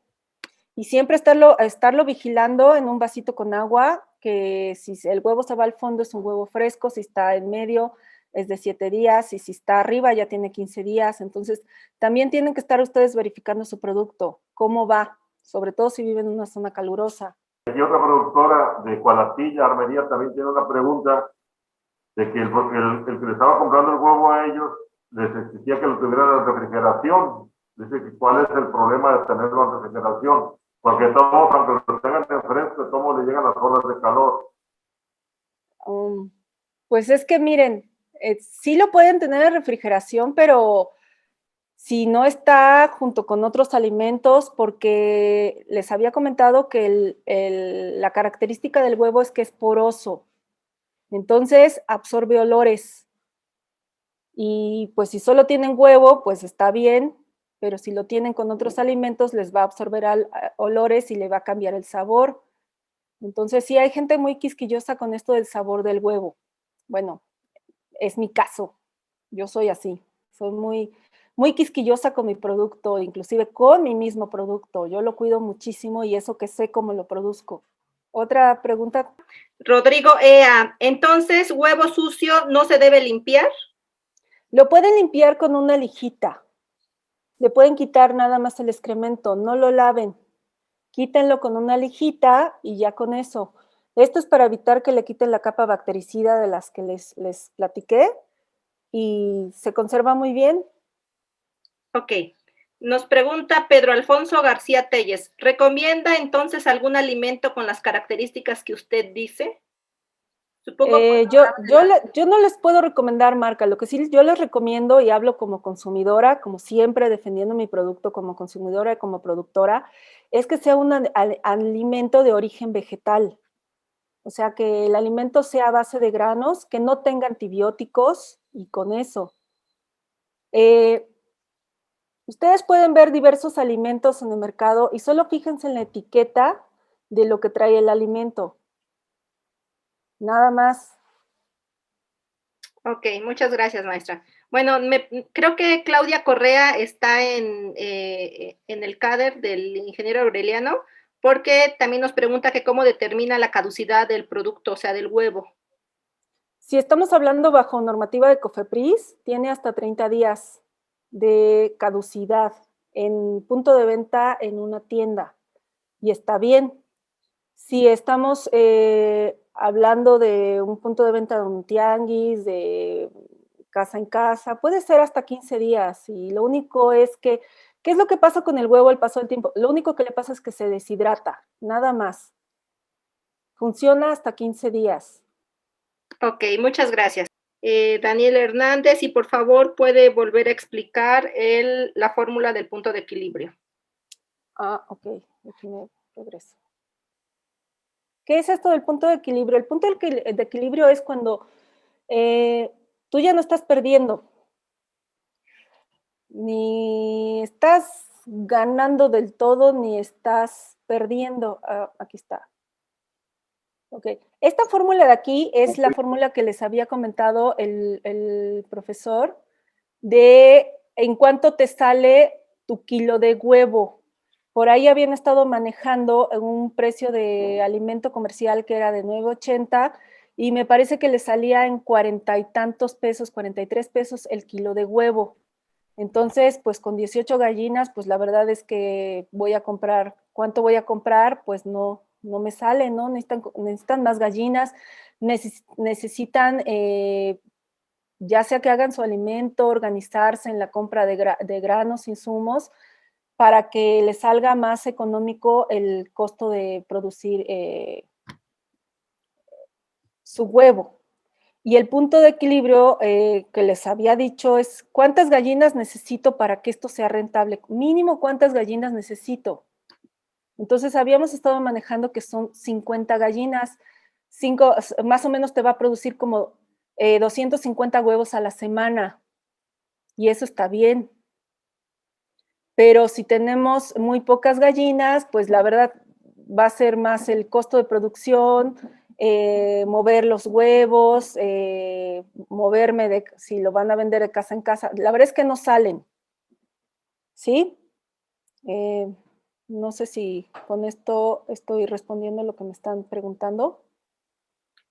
Y siempre estarlo vigilando en un vasito con agua, que si el huevo se va al fondo es un huevo fresco, si está en medio es de 7 días, y si está arriba ya tiene 15 días. Entonces, también tienen que estar ustedes verificando su producto, cómo va, sobre todo si viven en una zona calurosa. Aquí otra productora de Cualatilla, Armería, también tiene una pregunta de que el que le estaba comprando el huevo a ellos les exigía que lo tuvieran en refrigeración. Dice que cuál es el problema de tenerlo en refrigeración, porque todos, aunque lo tengan en fresco, todos le llegan las olas de calor. Pues es que miren, sí lo pueden tener en refrigeración, pero si no está junto con otros alimentos, porque les había comentado que la característica del huevo es que es poroso, entonces absorbe olores. Y pues si solo tienen huevo, pues está bien, pero si lo tienen con otros alimentos, les va a absorber olores y le va a cambiar el sabor. Entonces sí hay gente muy quisquillosa con esto del sabor del huevo. Bueno, es mi caso. Yo soy así. Soy muy quisquillosa con mi producto, inclusive con mi mismo producto. Yo lo cuido muchísimo y eso que sé cómo lo produzco. Otra pregunta. Rodrigo Ea, entonces, ¿huevo sucio no se debe limpiar? Lo pueden limpiar con una lijita. Le pueden quitar nada más el excremento, no lo laven. Quítenlo con una lijita y ya con eso. Esto es para evitar que le quiten la capa bactericida de las que les platiqué y se conserva muy bien. Ok. Nos pregunta Pedro Alfonso García Telles, ¿recomienda entonces algún alimento con las características que usted dice? Supongo yo no les puedo recomendar marca, lo que sí yo les recomiendo y hablo como consumidora, como siempre defendiendo mi producto como consumidora y como productora, es que sea un alimento de origen vegetal. O sea, que el alimento sea a base de granos, que no tenga antibióticos y con eso. Ustedes pueden ver diversos alimentos en el mercado y solo fíjense en la etiqueta de lo que trae el alimento. Nada más. Ok, muchas gracias, maestra. Bueno, creo que Claudia Correa está en el CADER del ingeniero Aureliano, porque también nos pregunta que cómo determina la caducidad del producto, o sea, del huevo. Si estamos hablando bajo normativa de COFEPRIS, tiene hasta 30 días de caducidad en punto de venta en una tienda y está bien. Si estamos hablando de un punto de venta de un tianguis, de casa en casa, puede ser hasta 15 días y lo único es que, ¿qué es lo que pasa con el huevo al paso del tiempo? Lo único que le pasa es que se deshidrata, nada más. Funciona hasta 15 días. Ok, muchas gracias. Daniel Hernández, y por favor puede volver a explicar la fórmula del punto de equilibrio. Ok, déjeme regreso. ¿Qué es esto del punto de equilibrio? El punto de equilibrio es cuando tú ya no estás perdiendo, ni estás ganando del todo, ni estás perdiendo. Aquí está. Ok, esta fórmula de aquí es la fórmula que les había comentado el profesor de en cuánto te sale tu kilo de huevo. Por ahí habían estado manejando un precio de alimento comercial que era de 9.80 y me parece que le salía en 40 y tantos pesos, 43 pesos el kilo de huevo. Entonces, pues con 18 gallinas, pues la verdad es que voy a comprar, ¿cuánto voy a comprar? Pues no me sale, ¿no? Necesitan más gallinas, necesitan, ya sea que hagan su alimento, organizarse en la compra de granos, insumos, para que les salga más económico el costo de producir su huevo. Y el punto de equilibrio que les había dicho es cuántas gallinas necesito para que esto sea rentable. Mínimo cuántas gallinas necesito. Entonces habíamos estado manejando que son 50 gallinas, más o menos te va a producir como 250 huevos a la semana. Y eso está bien. Pero si tenemos muy pocas gallinas, pues la verdad va a ser más el costo de producción, mover los huevos, moverme si lo van a vender de casa en casa. La verdad es que no salen, ¿sí? No sé si con esto estoy respondiendo lo que me están preguntando.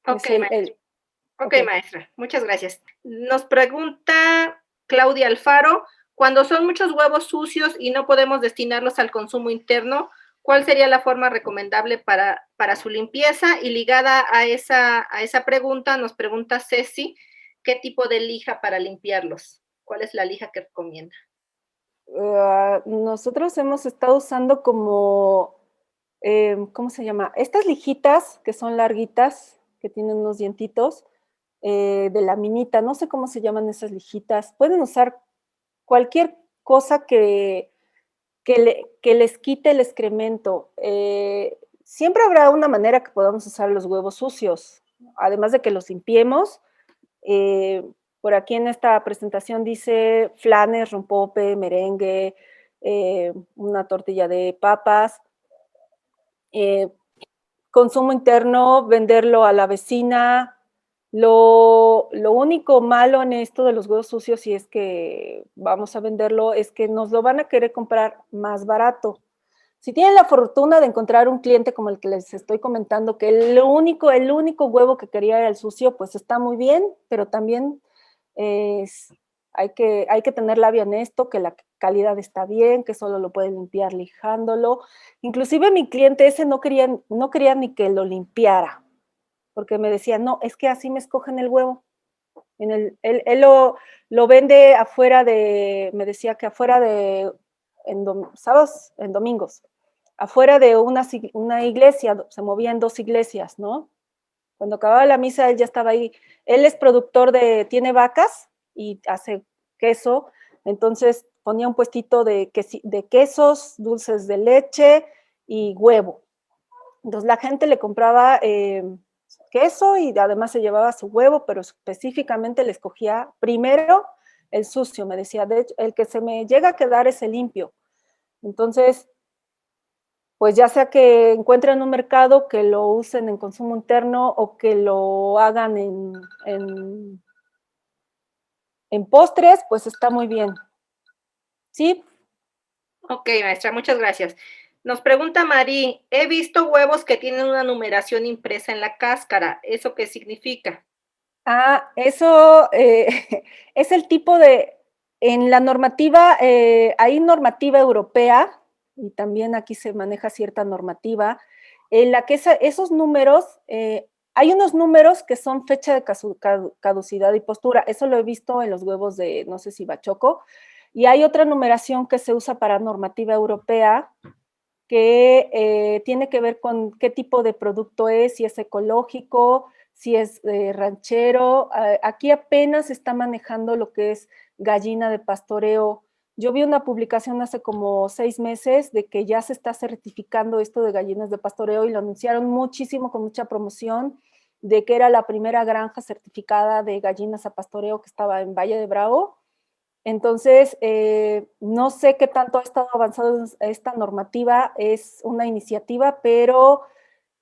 Ok, maestra. Ok, maestra, muchas gracias. Nos pregunta Claudia Alfaro, cuando son muchos huevos sucios y no podemos destinarlos al consumo interno, ¿cuál sería la forma recomendable para su limpieza? Y ligada a esa pregunta, nos pregunta Ceci, ¿qué tipo de lija para limpiarlos? ¿Cuál es la lija que recomienda? Nosotros hemos estado usando como, ¿cómo se llama? Estas lijitas que son larguitas, que tienen unos dientitos, de laminita, no sé cómo se llaman esas lijitas. Pueden usar cualquier cosa que les quite el excremento. Siempre habrá una manera que podamos usar los huevos sucios, además de que los limpiemos. Por aquí en esta presentación dice flanes, rompope, merengue, una tortilla de papas. Consumo interno, venderlo a la vecina. Lo único malo en esto de los huevos sucios, si es que vamos a venderlo, es que nos lo van a querer comprar más barato. Si tienen la fortuna de encontrar un cliente como el que les estoy comentando, que el único huevo que quería era el sucio, pues está muy bien, pero también hay que tener labia en esto, que la calidad está bien, que solo lo pueden limpiar lijándolo. Inclusive mi cliente ese no quería ni que lo limpiara, porque me decía, no, es que así me escogen el huevo. Él lo vende afuera me decía que afuera sábados, en domingos, afuera de una iglesia, se movían 2 iglesias, ¿no? Cuando acababa la misa, él ya estaba ahí. Él es productor tiene vacas y hace queso, entonces ponía un puestito de quesos, dulces de leche y huevo. Entonces la gente le compraba queso y además se llevaba su huevo, pero específicamente le escogía primero el sucio, me decía, de hecho, el que se me llega a quedar es el limpio. Entonces, pues ya sea que encuentren un mercado, que lo usen en consumo interno o que lo hagan en postres, pues está muy bien. ¿Sí? Ok, maestra, muchas gracias. Nos pregunta Mari, he visto huevos que tienen una numeración impresa en la cáscara. ¿Eso qué significa? Eso es el tipo en la normativa, hay normativa europea y también aquí se maneja cierta normativa en la que esos números, hay unos números que son fecha de caducidad y postura, eso lo he visto en los huevos de, no sé si bachoco, y hay otra numeración que se usa para normativa europea que tiene que ver con qué tipo de producto es, si es ecológico, si es ranchero. Aquí apenas se está manejando lo que es gallina de pastoreo. Yo vi una publicación hace como 6 meses de que ya se está certificando esto de gallinas de pastoreo y lo anunciaron muchísimo con mucha promoción de que era la primera granja certificada de gallinas a pastoreo que estaba en Valle de Bravo. Entonces, no sé qué tanto ha estado avanzada esta normativa, es una iniciativa, pero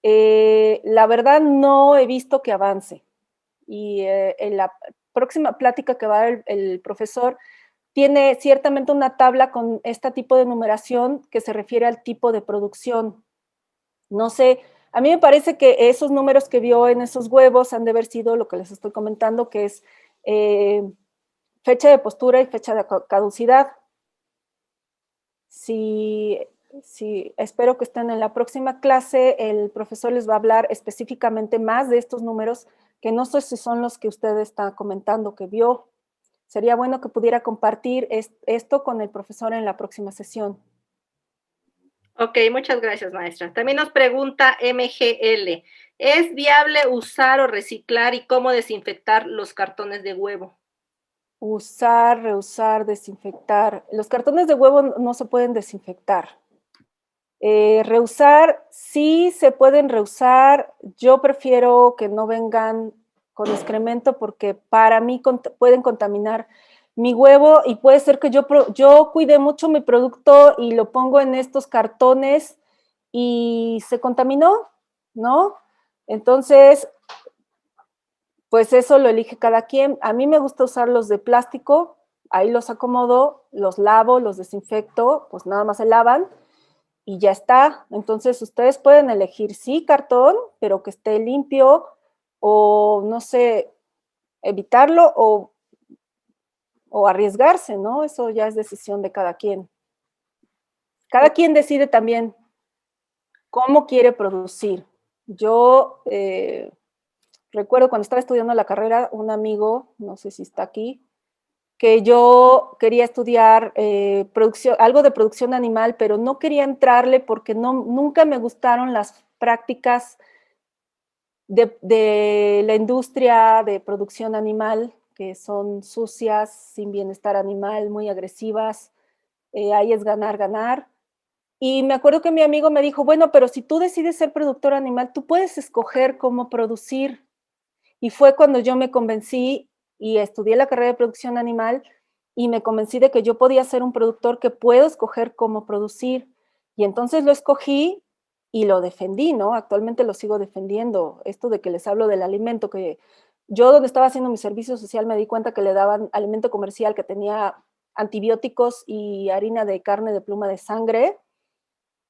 la verdad no he visto que avance. Y en la próxima plática que va a dar el profesor, tiene ciertamente una tabla con este tipo de numeración que se refiere al tipo de producción. No sé, A mí me parece que esos números que vio en esos huevos han de haber sido lo que les estoy comentando, que es fecha de postura y fecha de caducidad. Si espero que estén en la próxima clase, el profesor les va a hablar específicamente más de estos números, que no sé si son los que usted está comentando que vio. Sería bueno que pudiera compartir esto con el profesor en la próxima sesión. Ok, muchas gracias, maestra. También nos pregunta MGL, ¿es viable usar o reciclar y cómo desinfectar los cartones de huevo? Usar, reusar, desinfectar. Los cartones de huevo no se pueden desinfectar. Reusar, sí se pueden reusar. Yo prefiero que no vengan con excremento porque para mí pueden contaminar mi huevo y puede ser que yo cuide mucho mi producto y lo pongo en estos cartones y se contaminó, ¿no? Entonces, pues eso lo elige cada quien. A mí me gusta usar los de plástico, ahí los acomodo, los lavo, los desinfecto, pues nada más se lavan y ya está. Entonces ustedes pueden elegir sí cartón, pero que esté limpio o no sé, evitarlo o arriesgarse, ¿no? Eso ya es decisión de cada quien. Cada quien decide también cómo quiere producir. Yo recuerdo cuando estaba estudiando la carrera, un amigo, no sé si está aquí, que yo quería estudiar algo de producción animal, pero no quería entrarle porque nunca me gustaron las prácticas de la industria de producción animal, que son sucias, sin bienestar animal, muy agresivas. Ahí es ganar, ganar. Y me acuerdo que mi amigo me dijo, bueno, pero si tú decides ser productor animal, tú puedes escoger cómo producir. Y fue cuando yo me convencí y estudié la carrera de producción animal y me convencí de que yo podía ser un productor que puedo escoger cómo producir. Y entonces lo escogí y lo defendí, ¿no? Actualmente lo sigo defendiendo. Esto de que les hablo del alimento, que yo donde estaba haciendo mi servicio social me di cuenta que le daban alimento comercial que tenía antibióticos y harina de carne de pluma de sangre.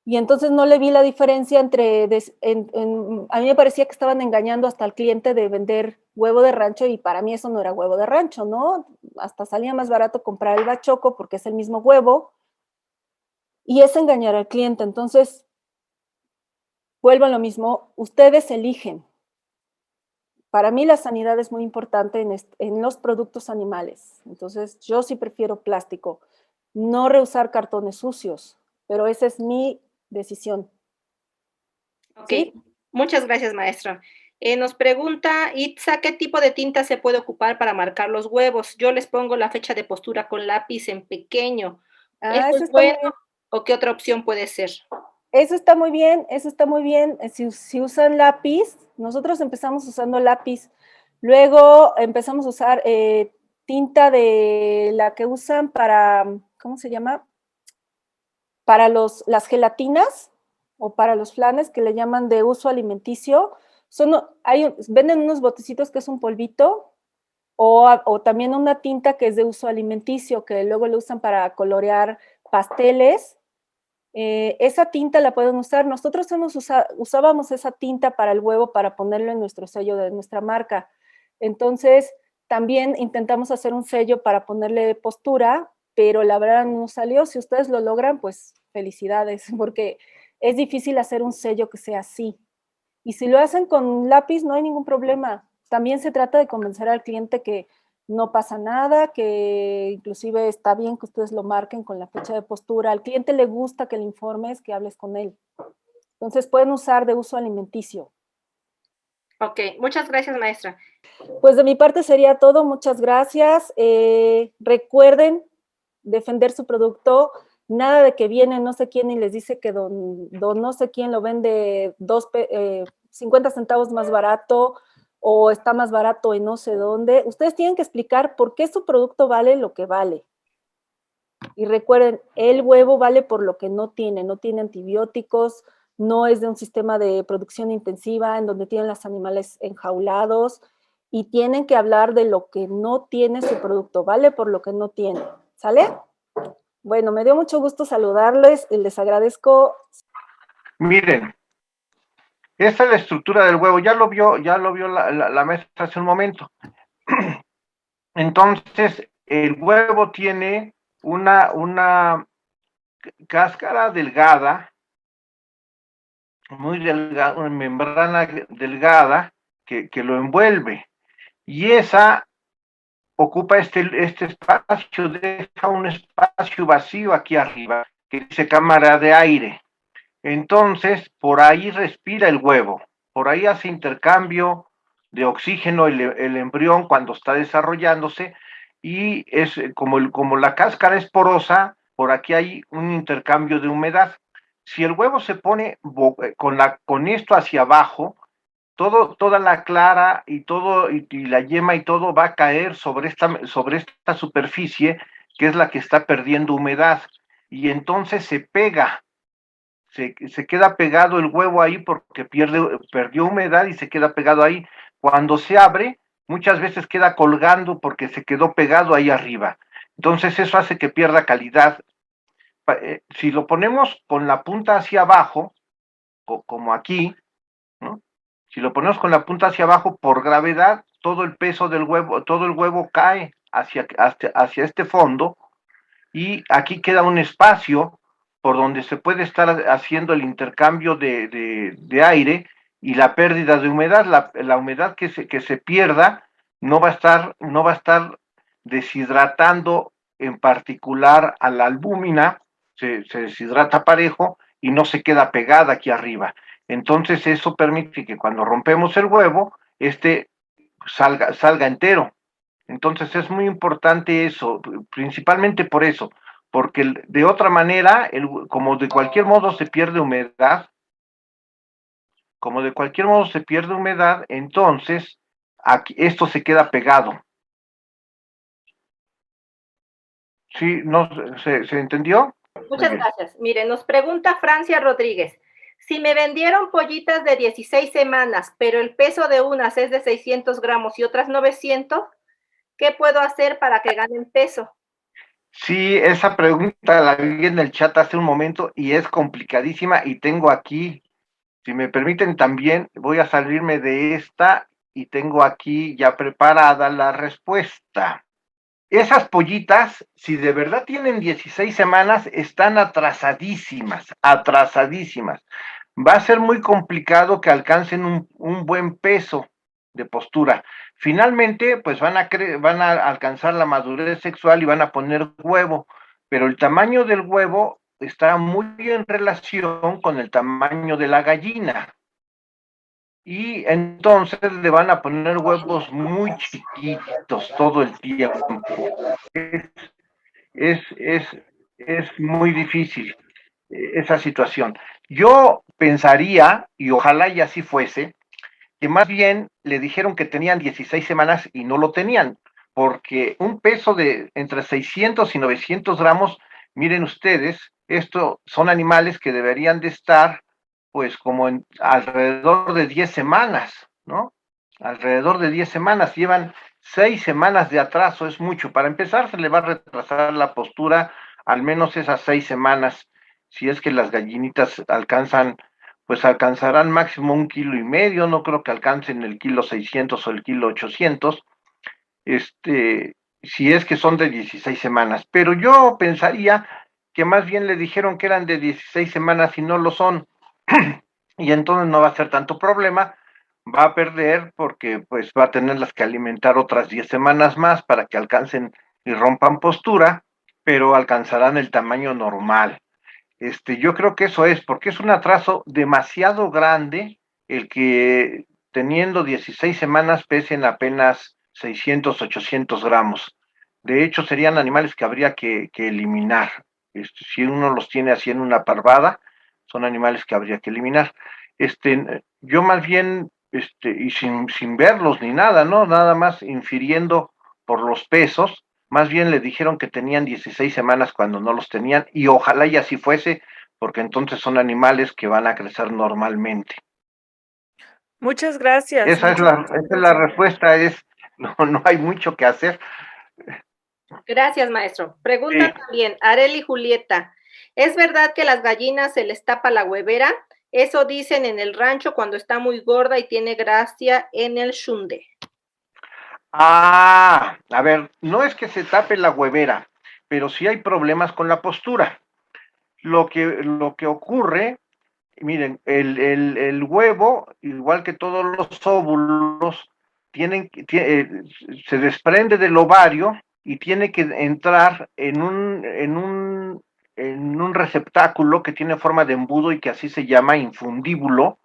Y entonces no le vi la diferencia entre, a mí me parecía que estaban engañando hasta al cliente de vender huevo de rancho y para mí eso no era huevo de rancho, ¿no? Hasta salía más barato comprar el bachoco porque es el mismo huevo y es engañar al cliente. Entonces, vuelvo a lo mismo, ustedes eligen. Para mí la sanidad es muy importante en los productos animales. Entonces, yo sí prefiero plástico, no reusar cartones sucios, pero esa es mi decisión. Ok, ¿Sí? muchas gracias, maestra. Nos pregunta Itza, ¿qué tipo de tinta se puede ocupar para marcar los huevos? Yo les pongo la fecha de postura con lápiz en pequeño. ¿Eso Eso es está muy bueno bien. o qué otra opción puede ser? Eso está muy bien, eso está muy bien. Si usan lápiz, nosotros empezamos usando lápiz, luego empezamos a usar tinta de la que usan para, ¿cómo se llama? Para las gelatinas o para los flanes que le llaman de uso alimenticio. Venden unos botecitos que es un polvito o también una tinta que es de uso alimenticio que luego lo usan para colorear pasteles. Esa tinta la pueden usar. Nosotros usábamos esa tinta para el huevo para ponerlo en nuestro sello de nuestra marca. Entonces, también intentamos hacer un sello para ponerle postura, pero la verdad no salió. Si ustedes lo logran, pues felicidades, porque es difícil hacer un sello que sea así. Y si lo hacen con lápiz, no hay ningún problema. También se trata de convencer al cliente que no pasa nada, que inclusive está bien que ustedes lo marquen con la fecha de postura. Al cliente le gusta que le informes, que hables con él. Entonces pueden usar de uso alimenticio. Ok, muchas gracias, maestra. Pues de mi parte sería todo. Muchas gracias. Recuerden defender su producto. Nada de que viene no sé quién y les dice que don no sé quién lo vende 50 centavos más barato o está más barato en no sé dónde. Ustedes tienen que explicar por qué su producto vale lo que vale. Y recuerden, el huevo vale por lo que no tiene antibióticos, no es de un sistema de producción intensiva en donde tienen los animales enjaulados y tienen que hablar de lo que no tiene su producto, vale por lo que no tiene, ¿sale? Bueno, me dio mucho gusto saludarles y les agradezco. Miren, Esta es la estructura del huevo, ya lo vio la maestra hace un momento. Entonces, el huevo tiene una cáscara delgada, muy delgada, una membrana delgada que lo envuelve. Y esa ocupa este espacio, deja un espacio vacío aquí arriba, que dice cámara de aire. Entonces, por ahí respira el huevo, por ahí hace intercambio de oxígeno el embrión cuando está desarrollándose, y es como la cáscara es porosa, por aquí hay un intercambio de humedad. Si el huevo se pone con esto hacia abajo, toda la clara y la yema y todo va a caer sobre esta superficie, que es la que está perdiendo humedad, y entonces se pega, se queda pegado el huevo ahí porque perdió humedad y se queda pegado ahí. Cuando se abre, muchas veces queda colgando porque se quedó pegado ahí arriba. Entonces eso hace que pierda calidad. Si lo ponemos con la punta hacia abajo, como aquí, ¿no? Si lo ponemos con la punta hacia abajo, por gravedad, todo el peso del huevo, todo el huevo cae hacia este fondo, y aquí queda un espacio por donde se puede estar haciendo el intercambio de aire y la pérdida de humedad. La humedad que se pierda no va a estar deshidratando en particular a la albúmina, se deshidrata parejo y no se queda pegada aquí arriba. Entonces eso permite que cuando rompemos el huevo, salga entero. Entonces es muy importante eso, principalmente por eso, porque de otra manera, como de cualquier modo se pierde humedad, entonces esto se queda pegado. ¿Sí? ¿No se entendió? Muchas gracias. Mire, nos pregunta Francia Rodríguez. Si me vendieron pollitas de 16 semanas, pero el peso de unas es de 600 gramos y otras 900, ¿qué puedo hacer para que ganen peso? Sí, esa pregunta la vi en el chat hace un momento y es complicadísima, y tengo aquí, si me permiten también, voy a salirme de esta y tengo aquí ya preparada la respuesta. Esas pollitas, si de verdad tienen 16 semanas, están atrasadísimas. Va a ser muy complicado que alcancen un buen peso de postura. Finalmente, pues van a alcanzar la madurez sexual y van a poner huevo, pero el tamaño del huevo está muy en relación con el tamaño de la gallina. Y entonces le van a poner huevos muy chiquitos todo el tiempo. Es, es, es muy difícil esa situación. Yo pensaría, y ojalá y así fuese, que más bien le dijeron que tenían 16 semanas y no lo tenían, porque un peso de entre 600 y 900 gramos, miren ustedes, esto son animales que deberían de estar pues como alrededor de 10 semanas, ¿no? Alrededor de 10 semanas, llevan 6 semanas de atraso, es mucho. Para empezar, se le va a retrasar la postura al menos esas 6 semanas, si es que las gallinitas pues alcanzarán máximo 1,5 kilos, no creo que alcancen el 1,600 o el 1,800, si es que son de 16 semanas. Pero yo pensaría que más bien le dijeron que eran de 16 semanas y no lo son, y entonces no va a ser tanto problema, va a perder porque pues va a tenerlas que alimentar otras 10 semanas más para que alcancen y rompan postura, pero alcanzarán el tamaño normal. Yo creo que eso es, porque es un atraso demasiado grande el que teniendo 16 semanas pesen apenas 600, 800 gramos. De hecho, serían animales que habría que eliminar. Si uno los tiene así en una parvada, son animales que habría que eliminar. Yo más bien, y sin verlos ni nada, ¿no? Nada más infiriendo por los pesos, más bien le dijeron que tenían 16 semanas cuando no los tenían, y ojalá y así fuese, porque entonces son animales que van a crecer normalmente. Muchas gracias. Esa es la respuesta, no hay mucho que hacer. Gracias, maestro. Pregunta también Areli Julieta. ¿Es verdad que las gallinas se les tapa la huevera? Eso dicen en el rancho cuando está muy gorda y tiene gracia en el shunde. Ah, a ver, no es que se tape la huevera, pero sí hay problemas con la postura. Lo que ocurre, miren, el huevo, igual que todos los óvulos, se desprende del ovario y tiene que entrar en un receptáculo que tiene forma de embudo y que así se llama infundíbulo,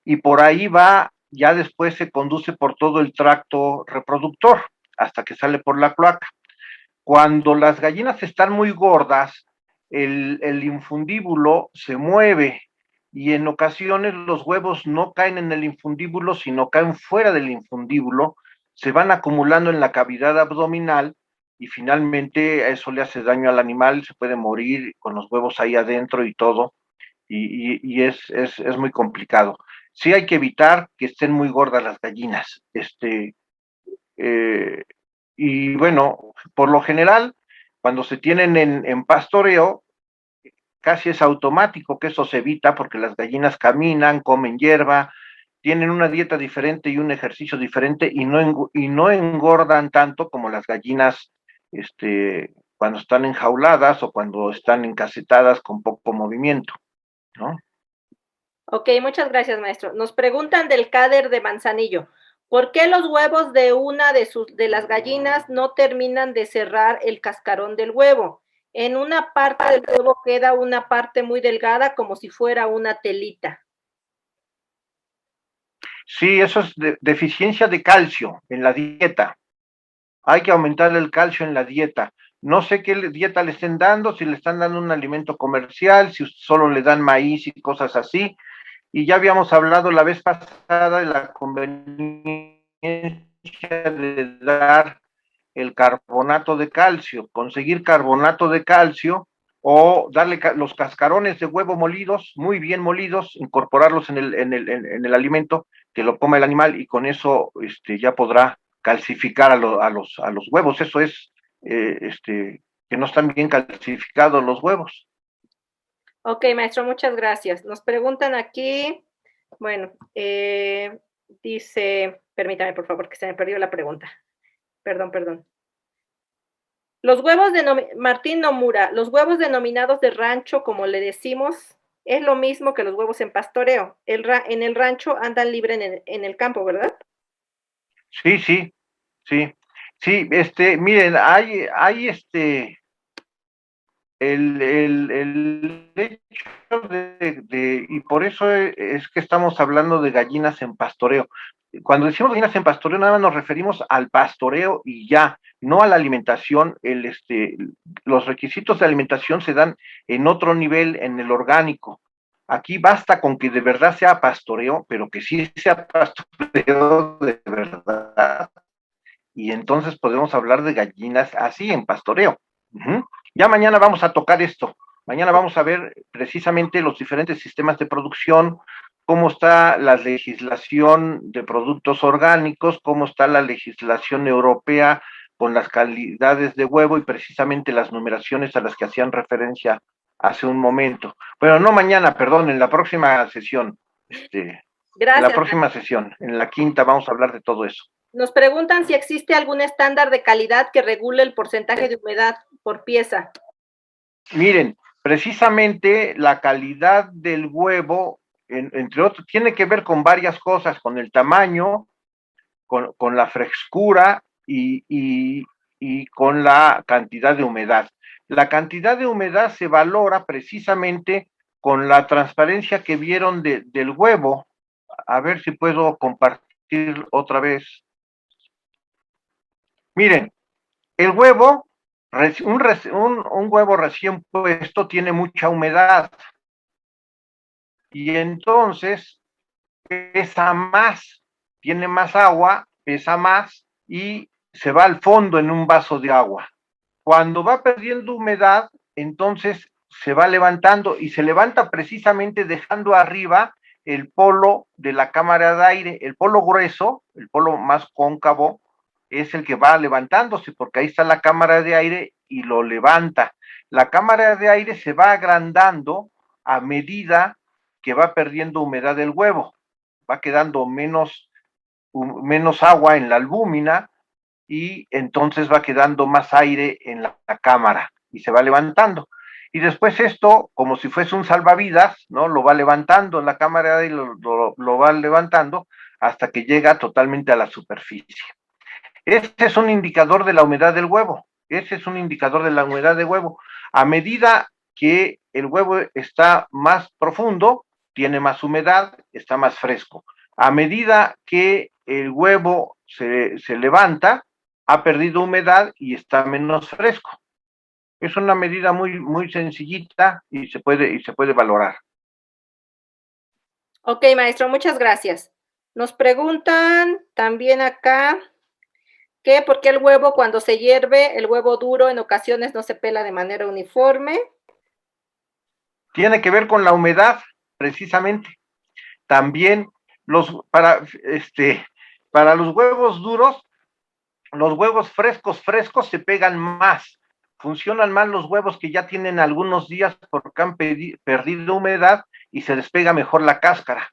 y por ahí va, ya después se conduce por todo el tracto reproductor hasta que sale por la cloaca. Cuando las gallinas están muy gordas, el infundíbulo se mueve y en ocasiones los huevos no caen en el infundíbulo, sino caen fuera del infundíbulo, se van acumulando en la cavidad abdominal y finalmente eso le hace daño al animal, se puede morir con los huevos ahí adentro y todo, y es muy complicado. Sí hay que evitar que estén muy gordas las gallinas, eh, y bueno, por lo general, cuando se tienen en pastoreo, casi es automático que eso se evita porque las gallinas caminan, comen hierba, tienen una dieta diferente y un ejercicio diferente y no engordan tanto como las gallinas cuando están enjauladas o cuando están encasetadas con poco movimiento, ¿no? Ok, muchas gracias, maestro. Nos preguntan del cáder de Manzanillo. ¿Por qué los huevos de una de las gallinas no terminan de cerrar el cascarón del huevo? En una parte del huevo queda una parte muy delgada como si fuera una telita. Sí, eso es deficiencia de calcio en la dieta. Hay que aumentar el calcio en la dieta. No sé qué dieta le estén dando, si le están dando un alimento comercial, si solo le dan maíz y cosas así. Y ya habíamos hablado la vez pasada de la conveniencia de dar el carbonato de calcio, conseguir carbonato de calcio o darle los cascarones de huevo molidos, muy bien molidos, incorporarlos en el alimento, que lo coma el animal y con eso ya podrá calcificar a los huevos. Eso es que no están bien calcificados los huevos. Ok, maestro, muchas gracias. Nos preguntan aquí, bueno, dice, permítame por favor que se me perdió la pregunta. Perdón. Los huevos de Martín Nomura, los huevos denominados de rancho, como le decimos, es lo mismo que los huevos en pastoreo. En el rancho andan libre en el campo, ¿verdad? Sí, sí, sí. Sí, miren, hay el hecho y por eso es que estamos hablando de gallinas en pastoreo. Cuando decimos gallinas en pastoreo, nada más nos referimos al pastoreo y ya, no a la alimentación. Los requisitos de alimentación se dan en otro nivel, en el orgánico. Aquí basta con que de verdad sea pastoreo, pero que sí sea pastoreo de verdad. Y entonces podemos hablar de gallinas así en pastoreo. Uh-huh. Ya mañana vamos a tocar esto. Mañana vamos a ver precisamente los diferentes sistemas de producción, cómo está la legislación de productos orgánicos, cómo está la legislación europea con las calidades de huevo y precisamente las numeraciones a las que hacían referencia hace un momento. Bueno, no mañana, perdón, en la próxima sesión. En la Gracias. próxima sesión, en la quinta, vamos a hablar de todo eso. Nos preguntan si existe algún estándar de calidad que regule el porcentaje de humedad por pieza. Miren, precisamente la calidad del huevo, entre otros, tiene que ver con varias cosas, con el tamaño, con la frescura y con la cantidad de humedad. La cantidad de humedad se valora precisamente con la transparencia que vieron del huevo. A ver si puedo compartir otra vez. Miren, el huevo, un huevo recién puesto tiene mucha humedad y entonces pesa más, tiene más agua, pesa más y se va al fondo en un vaso de agua. Cuando va perdiendo humedad, entonces se va levantando y se levanta precisamente dejando arriba el polo de la cámara de aire. El polo grueso, el polo más cóncavo, es el que va levantándose porque ahí está la cámara de aire y lo levanta. La cámara de aire se va agrandando a medida que va perdiendo humedad del huevo, va quedando menos agua en la albúmina y entonces va quedando más aire en la cámara y se va levantando. Y después esto, como si fuese un salvavidas, ¿no? Lo va levantando en la cámara y lo va levantando hasta que llega totalmente a la superficie. Este es un indicador de la humedad del huevo. Ese es un indicador de la humedad del huevo. A medida que el huevo está más profundo, tiene más humedad, está más fresco. A medida que el huevo se levanta, ha perdido humedad y está menos fresco. Es una medida muy sencillita y se puede valorar. Ok, maestro, muchas gracias. Nos preguntan también acá que por qué el huevo cuando se hierve, el huevo duro en ocasiones no se pela de manera uniforme. Tiene que ver con la humedad, precisamente. También para los huevos duros, los huevos frescos se pegan más. Funcionan más los huevos que ya tienen algunos días porque han perdido humedad y se despega mejor la cáscara.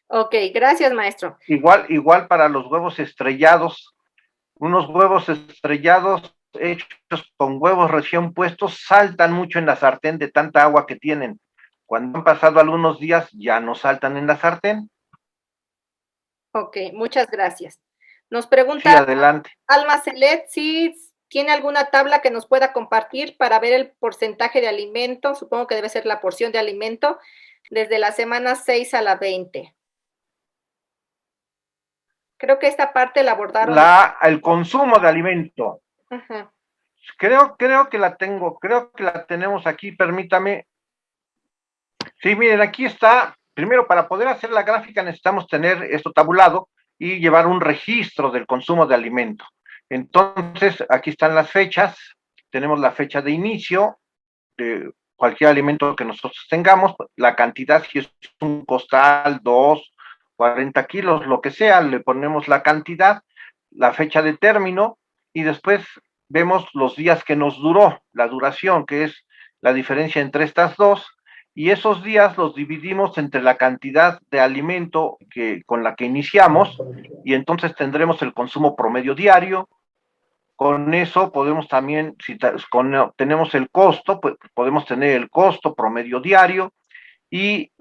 Ok, gracias, maestro. Igual para los huevos estrellados. Unos huevos estrellados hechos con huevos recién puestos saltan mucho en la sartén de tanta agua que tienen. Cuando han pasado algunos días ya no saltan en la sartén. Ok, muchas gracias. Nos pregunta Sí, adelante. Alma Celet si tiene alguna tabla que nos pueda compartir para ver el porcentaje de alimento, supongo que debe ser la porción de alimento, desde la semana 6 a la 20. Creo que esta parte la abordaron. El consumo de alimento. Ajá. Creo que la tenemos aquí, permítame. Sí, miren, aquí está. Primero, para poder hacer la gráfica necesitamos tener esto tabulado y llevar un registro del consumo de alimento. Entonces, aquí están las fechas. Tenemos la fecha de inicio de cualquier alimento que nosotros tengamos, la cantidad, si es un costal, 2, 40 kilos, lo que sea, le ponemos la cantidad, la fecha de término y después vemos los días que nos duró, la duración, que es la diferencia entre estas dos, y esos días los dividimos entre la cantidad de alimento con la que iniciamos, y entonces tendremos el consumo promedio diario. Con eso podemos también, tenemos el costo, pues podemos tener el costo promedio diario y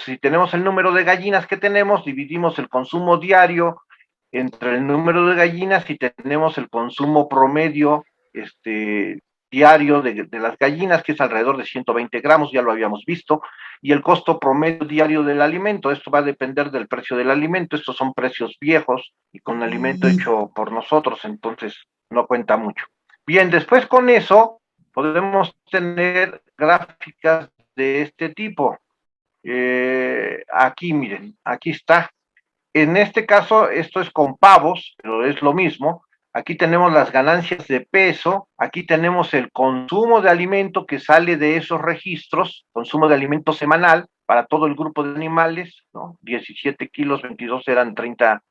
si tenemos el número de gallinas que tenemos, dividimos el consumo diario entre el número de gallinas y tenemos el consumo promedio diario de las gallinas, que es alrededor de 120 gramos, ya lo habíamos visto, y el costo promedio diario del alimento. Esto va a depender del precio del alimento. Estos son precios viejos y con alimento hecho por nosotros, entonces no cuenta mucho. Bien, después con eso podemos tener gráficas de este tipo. Aquí miren, aquí está. En este caso, esto es con pavos, pero es lo mismo. Aquí tenemos las ganancias de peso, aquí tenemos el consumo de alimento que sale de esos registros, consumo de alimento semanal para todo el grupo de animales, ¿no? 17 kilos, 22 eran 30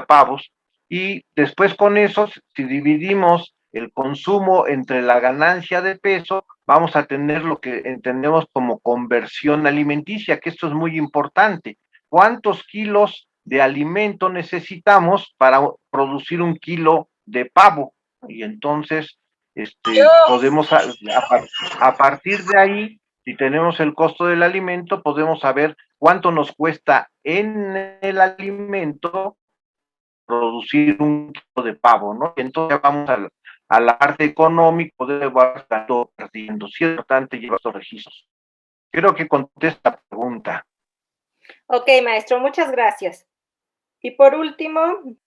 pavos. Y después con eso, si dividimos el consumo entre la ganancia de peso, vamos a tener lo que entendemos como conversión alimenticia, que esto es muy importante. ¿Cuántos kilos de alimento necesitamos para producir 1 kilo de pavo? Y entonces podemos a partir de ahí, si tenemos el costo del alimento, podemos saber cuánto nos cuesta en el alimento producir 1 kilo de pavo, ¿no? Y entonces vamos a la parte económica de estar perdiendo. Sí es importante llevar estos registros. Creo que contesta la pregunta. Ok, maestro, muchas gracias. Y por último,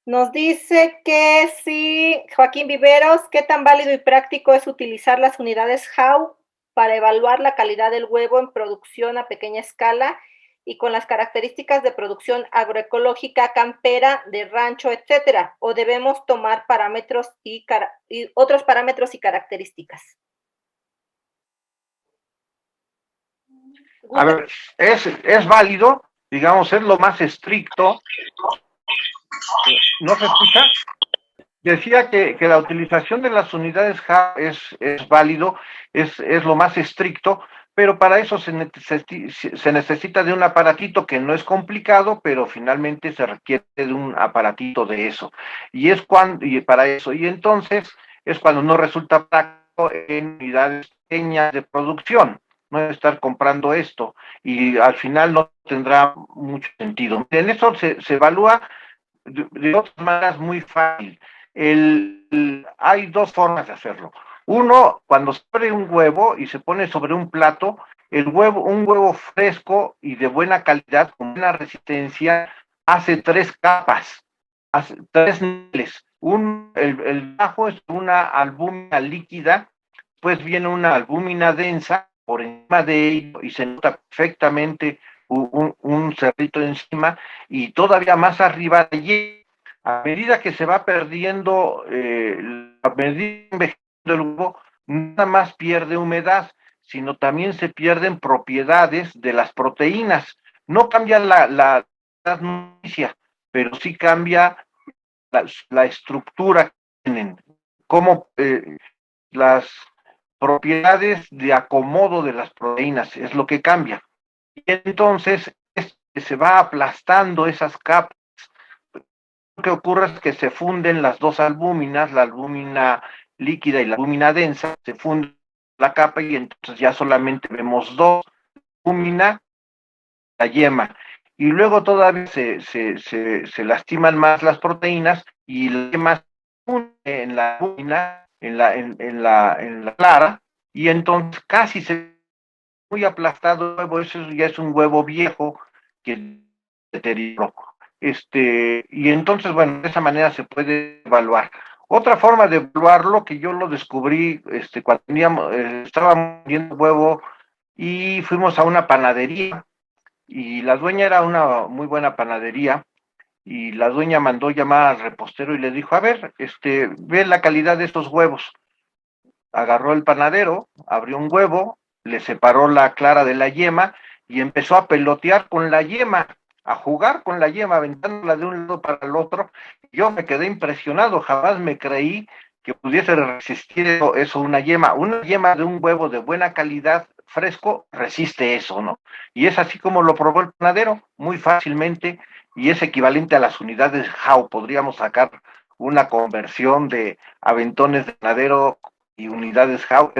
nos dice que sí, Joaquín Viveros, ¿qué tan válido y práctico es utilizar las unidades Howe para evaluar la calidad del huevo en producción a pequeña escala y con las características de producción agroecológica, campera, de rancho, etcétera? ¿O debemos tomar parámetros y otros parámetros y características? A ver, es válido, digamos, es lo más estricto. ¿No se escucha? Decía que la utilización de las unidades es válido, es lo más estricto, pero para eso se necesita de un aparatito que no es complicado, pero finalmente se requiere de un aparatito de eso. Y para eso, y entonces es cuando no resulta práctico en unidades pequeñas de producción, no estar comprando esto, y al final no tendrá mucho sentido. En eso se evalúa de otras maneras muy fácil. Hay dos formas de hacerlo. Uno, cuando se abre un huevo y se pone sobre un plato, un huevo fresco y de buena calidad, con buena resistencia, hace tres capas, hace tres niveles. El bajo es una albúmina líquida, pues viene una albúmina densa por encima de ello y se nota perfectamente un cerrito encima, y todavía más arriba de allí, a medida que se va perdiendo, a medida que envejeciendo el huevo, nada más pierde humedad, sino también se pierden propiedades de las proteínas. No cambia la noticia, pero sí cambia la estructura que tienen, cómo las propiedades de acomodo de las proteínas es lo que cambia. Y entonces se va aplastando esas capas. Lo que ocurre es que se funden las dos albúminas, la albúmina líquida y la albúmina densa, se funde la capa y entonces ya solamente vemos dos, albúmina, la yema. Y luego todavía se lastiman más las proteínas y la yema se funde en la albúmina, en la clara, y entonces casi se muy aplastado el huevo, eso ya es un huevo viejo que deterioró. Y entonces, bueno, de esa manera se puede evaluar. Otra forma de evaluarlo, que yo lo descubrí cuando estábamos viendo huevo y fuimos a una panadería, y la dueña era una muy buena panadería, y la dueña mandó llamar al repostero y le dijo, a ver, ve la calidad de estos huevos. Agarró el panadero, abrió un huevo, le separó la clara de la yema y empezó a pelotear con la yema, a jugar con la yema, aventándola de un lado para el otro. Yo me quedé impresionado, jamás me creí que pudiese resistir eso una yema. Una yema de un huevo de buena calidad, fresco, resiste eso, ¿no? Y es así como lo probó el panadero, muy fácilmente, y es equivalente a las unidades Howe. Podríamos sacar una conversión de aventones de panadero y unidades Howe.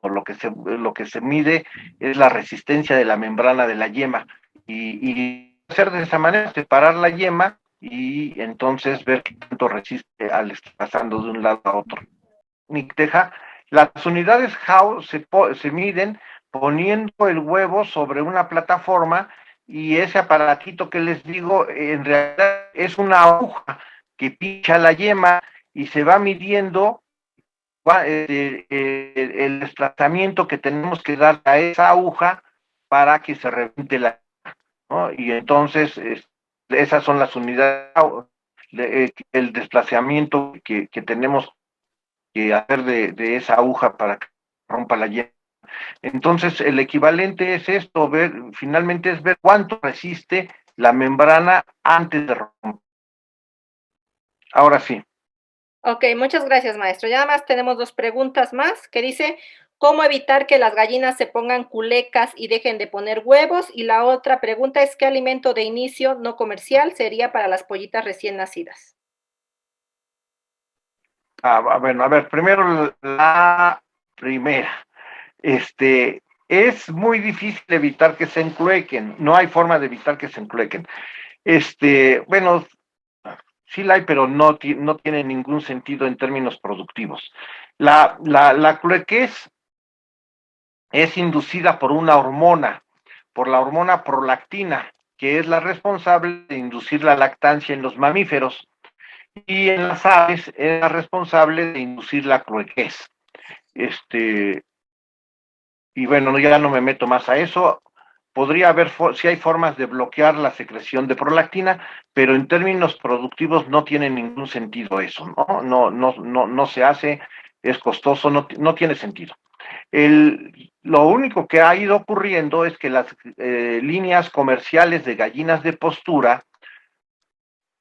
Lo que se mide es la resistencia de la membrana de la yema, y hacer de esa manera, separar la yema y entonces ver qué tanto resiste al estar pasando de un lado a otro. Deja, las unidades Howe se miden poniendo el huevo sobre una plataforma, y ese aparatito que les digo en realidad es una aguja que pincha la yema y se va midiendo el desplazamiento que tenemos que dar a esa aguja para que se reviente la, ¿no? Y entonces esas son las unidades, el desplazamiento que tenemos que hacer de esa aguja para que rompa la yema. Entonces el equivalente es esto, finalmente es ver cuánto resiste la membrana antes de romper. Ahora sí. Ok, muchas gracias, maestro. Ya nada más tenemos dos preguntas más, que dice, ¿cómo evitar que las gallinas se pongan culecas y dejen de poner huevos? Y la otra pregunta es, ¿qué alimento de inicio no comercial sería para las pollitas recién nacidas? Bueno, a ver, primero la primera. Es muy difícil evitar que se encluequen, no hay forma de evitar que se encluequen. Bueno, sí la hay, pero no tiene ningún sentido en términos productivos. La cluequez es inducida por una hormona, por la hormona prolactina, que es la responsable de inducir la lactancia en los mamíferos, y en las aves es la responsable de inducir la cluequez. Y bueno, ya no me meto más a eso. Podría haber, si hay formas de bloquear la secreción de prolactina, pero en términos productivos no tiene ningún sentido eso, ¿no? No se hace, es costoso, no tiene sentido. Lo único que ha ido ocurriendo es que las líneas comerciales de gallinas de postura,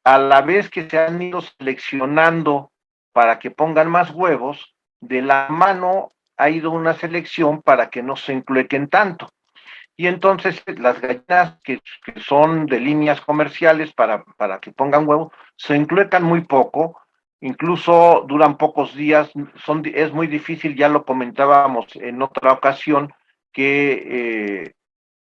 a la vez que se han ido seleccionando para que pongan más huevos, de la mano ha ido una selección para que no se encluequen tanto. Y entonces las gallinas que son de líneas comerciales para que pongan huevo, se encluecan muy poco, incluso duran pocos días, es muy difícil, ya lo comentábamos en otra ocasión, que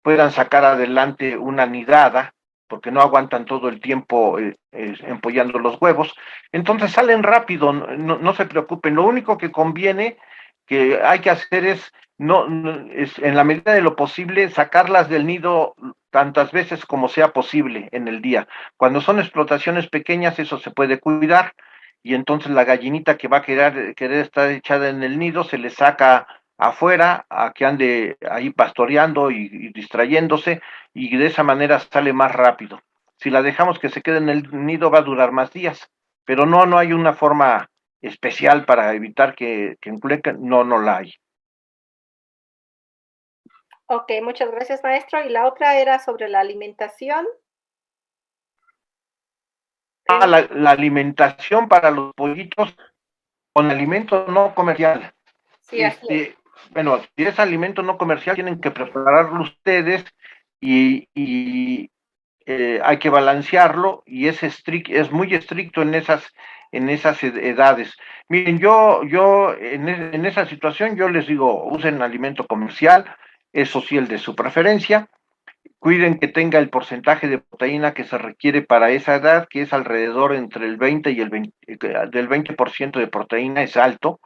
puedan sacar adelante una nidada, porque no aguantan todo el tiempo empollando los huevos. Entonces salen rápido, no se preocupen. Lo único que conviene, que hay que hacer es, es, en la medida de lo posible, sacarlas del nido tantas veces como sea posible en el día. Cuando son explotaciones pequeñas, eso se puede cuidar, y entonces la gallinita que va a querer estar echada en el nido, se le saca afuera a que ande ahí pastoreando y distrayéndose, y de esa manera sale más rápido. Si la dejamos que se quede en el nido, va a durar más días, pero no hay una forma especial para evitar que enclequen, no la hay. Ok, muchas gracias, maestro. Y la otra era sobre la alimentación. La alimentación para los pollitos con alimento no comercial. Sí, así es. Bueno, si es alimento no comercial, tienen que prepararlo ustedes, y hay que balancearlo, y es muy estricto en esas edades. Miren, yo en esa situación yo les digo, usen alimento comercial, eso sí, el de su preferencia. Cuiden que tenga el porcentaje de proteína que se requiere para esa edad, que es alrededor entre el 20 y el 20, del 20% de proteína es alto.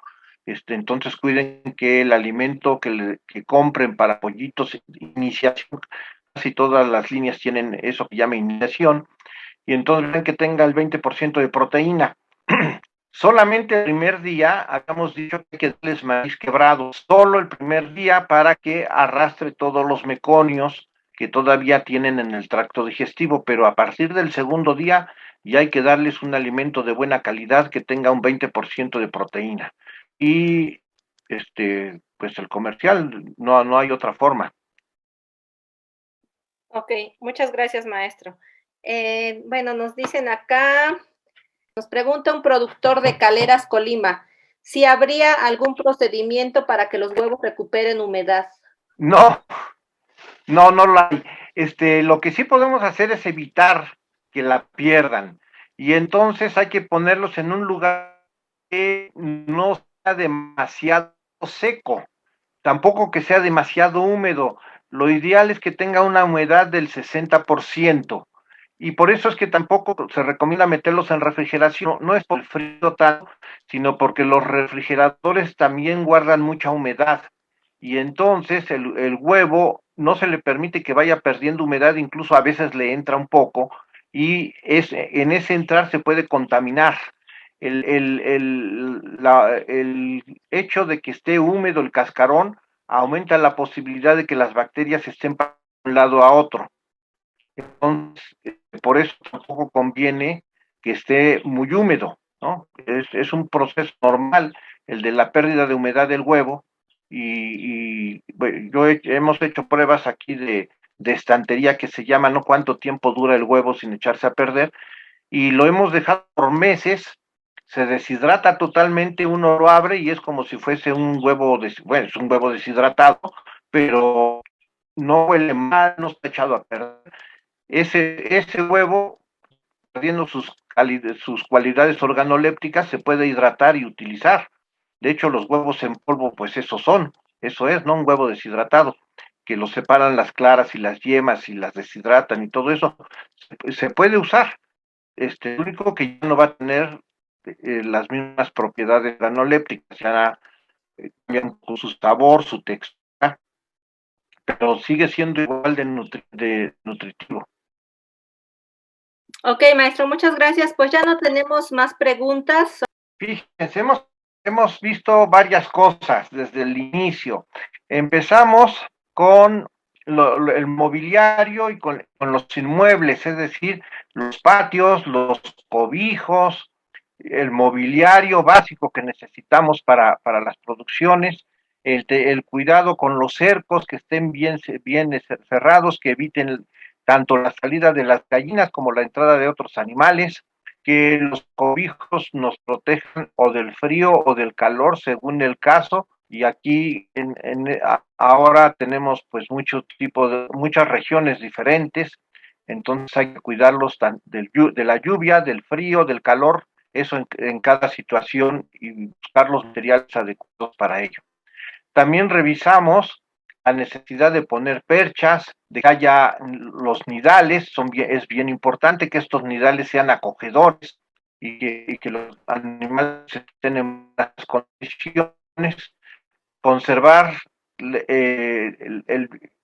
Entonces cuiden que el alimento que compren para pollitos iniciación, casi todas las líneas tienen eso que llama iniciación, y entonces ven que tenga el 20% de proteína. Solamente el primer día, habíamos dicho que hay que darles maíz quebrado, solo el primer día, para que arrastre todos los meconios que todavía tienen en el tracto digestivo, pero a partir del segundo día ya hay que darles un alimento de buena calidad que tenga un 20% de proteína. Y pues el comercial, no hay otra forma. Ok, muchas gracias, maestro. Bueno, nos dicen acá, nos pregunta un productor de Caleras, Colima, si habría algún procedimiento para que los huevos recuperen humedad. No lo hay. Lo que sí podemos hacer es evitar que la pierdan. Y entonces hay que ponerlos en un lugar que no sea demasiado seco, tampoco que sea demasiado húmedo. Lo ideal es que tenga una humedad del 60%. Y por eso es que tampoco se recomienda meterlos en refrigeración. No es por el frío tanto, sino porque los refrigeradores también guardan mucha humedad. Y entonces el huevo no se le permite que vaya perdiendo humedad, incluso a veces le entra un poco, y en ese entrar se puede contaminar. El hecho de que esté húmedo el cascarón aumenta la posibilidad de que las bacterias estén de un lado a otro. Entonces, por eso tampoco conviene que esté muy húmedo, ¿no? Es un proceso normal el de la pérdida de humedad del huevo, y bueno, hemos hecho pruebas aquí de estantería que se llama, ¿no? Cuánto tiempo dura el huevo sin echarse a perder, y lo hemos dejado por meses, se deshidrata totalmente, uno lo abre y es como si fuese un huevo, bueno, es un huevo deshidratado, pero no huele mal, no está echado a perder. Ese huevo, perdiendo sus cualidades organolépticas, se puede hidratar y utilizar. De hecho, los huevos en polvo, pues eso es, ¿no? Un huevo deshidratado, que lo separan las claras y las yemas y las deshidratan y todo eso, se puede usar. Lo único que ya no va a tener las mismas propiedades organolépticas, ya cambian con su sabor, su textura, pero sigue siendo igual de nutritivo. Ok, maestro, muchas gracias. Pues ya no tenemos más preguntas. Fíjense, hemos visto varias cosas desde el inicio. Empezamos con el mobiliario y con los inmuebles, es decir, los patios, los cobijos, el mobiliario básico que necesitamos para las producciones, el cuidado con los cercos, que estén bien cerrados, que eviten tanto la salida de las gallinas como la entrada de otros animales, que los cobijos nos protejan o del frío o del calor según el caso, Y aquí ahora tenemos pues muchas regiones diferentes, entonces hay que cuidarlos de la lluvia, del frío, del calor, eso en cada situación y buscar los materiales adecuados para ello. También revisamos la necesidad de poner perchas, de que haya los nidales, es bien importante que estos nidales sean acogedores y que los animales estén en buenas condiciones, conservar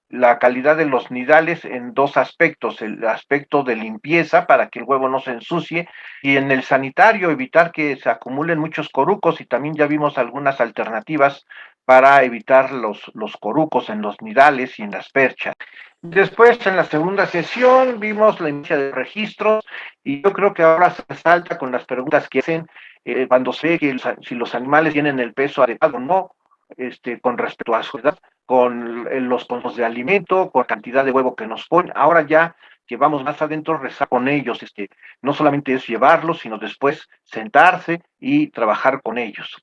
la calidad de los nidales en dos aspectos: el aspecto de limpieza para que el huevo no se ensucie, y en el sanitario evitar que se acumulen muchos corucos, y también ya vimos algunas alternativas para evitar los corucos en los nidales y en las perchas. Después, en la segunda sesión, vimos la inicia de registros, y yo creo que ahora se resalta con las preguntas que hacen cuando se ve que si los animales tienen el peso adecuado o no, con respecto a su edad, con los consumos de alimento, con la cantidad de huevo que nos ponen. Ahora ya que vamos más adentro, rezar con ellos, no solamente es llevarlos, sino después sentarse y trabajar con ellos.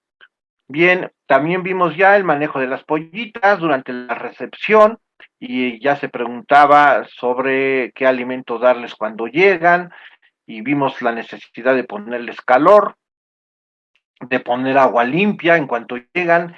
Bien, también vimos ya el manejo de las pollitas durante la recepción, y ya se preguntaba sobre qué alimento darles cuando llegan, y vimos la necesidad de ponerles calor, de poner agua limpia en cuanto llegan.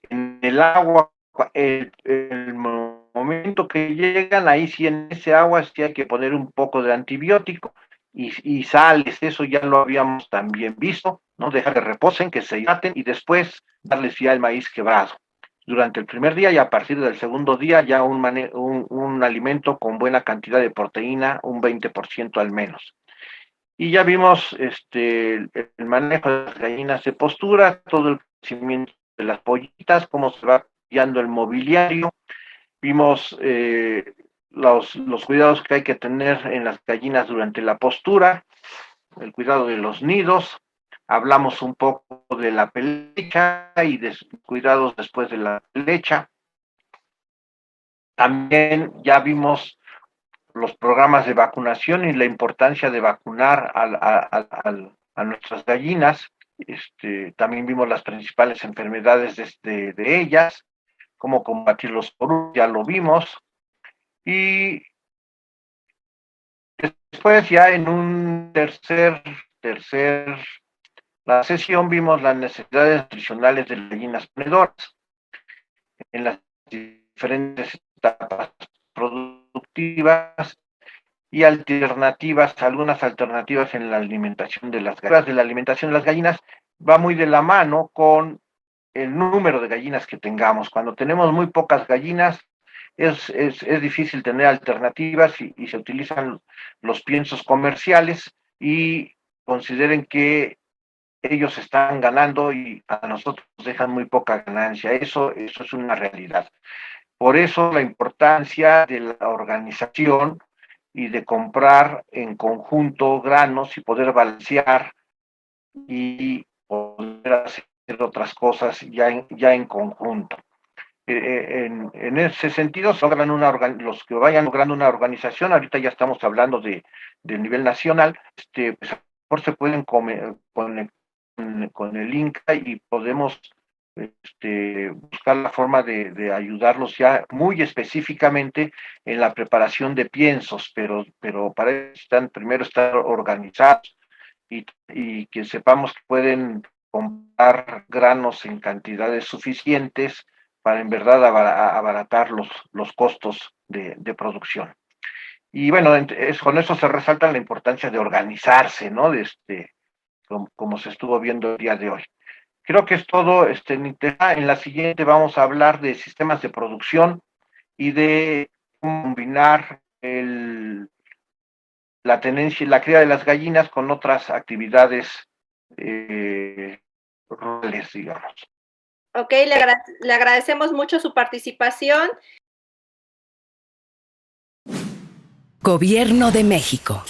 En el agua, el momento que llegan, ahí sí, en ese agua sí hay que poner un poco de antibiótico y sales, eso ya lo habíamos también visto, ¿no? Dejar que reposen, que se hidraten, y después darles ya el maíz quebrado durante el primer día, y a partir del segundo día ya un alimento con buena cantidad de proteína, un 20% al menos. Y ya vimos el manejo de las gallinas de postura, todo el crecimiento de las pollitas, cómo se va cambiando el mobiliario. Vimos los cuidados que hay que tener en las gallinas durante la postura, el cuidado de los nidos. Hablamos un poco de la pelecha y de cuidados después de la pelecha. También ya vimos los programas de vacunación y la importancia de vacunar a nuestras gallinas. También vimos las principales enfermedades de ellas, cómo combatir los corujas, ya lo vimos. Y después ya en un la sesión, vimos las necesidades nutricionales de las gallinas ponedoras en las diferentes etapas productivas, y algunas alternativas en la alimentación de las gallinas. De la alimentación de las gallinas va muy de la mano con el número de gallinas que tengamos. Cuando tenemos muy pocas gallinas, es difícil tener alternativas, y se utilizan los piensos comerciales, y consideren que ellos están ganando y a nosotros nos dejan muy poca ganancia. Eso es una realidad. Por eso la importancia de la organización y de comprar en conjunto granos y poder balancear y poder hacer otras cosas ya en conjunto. En ese sentido, los que vayan logrando una organización, ahorita ya estamos hablando del nivel nacional, pues a lo mejor se pueden con el INCA, y podemos buscar la forma de ayudarlos ya muy específicamente en la preparación de piensos, pero para eso primero estar organizados, y que sepamos que pueden comprar granos en cantidades suficientes para en verdad abaratar los costos de producción. Y bueno, con eso se resalta la importancia de organizarse, ¿no? Como se estuvo viendo el día de hoy. Creo que es todo. En la siguiente vamos a hablar de sistemas de producción y de combinar la tenencia y la cría de las gallinas con otras actividades rurales, digamos. Ok, le agradecemos mucho su participación. Gobierno de México.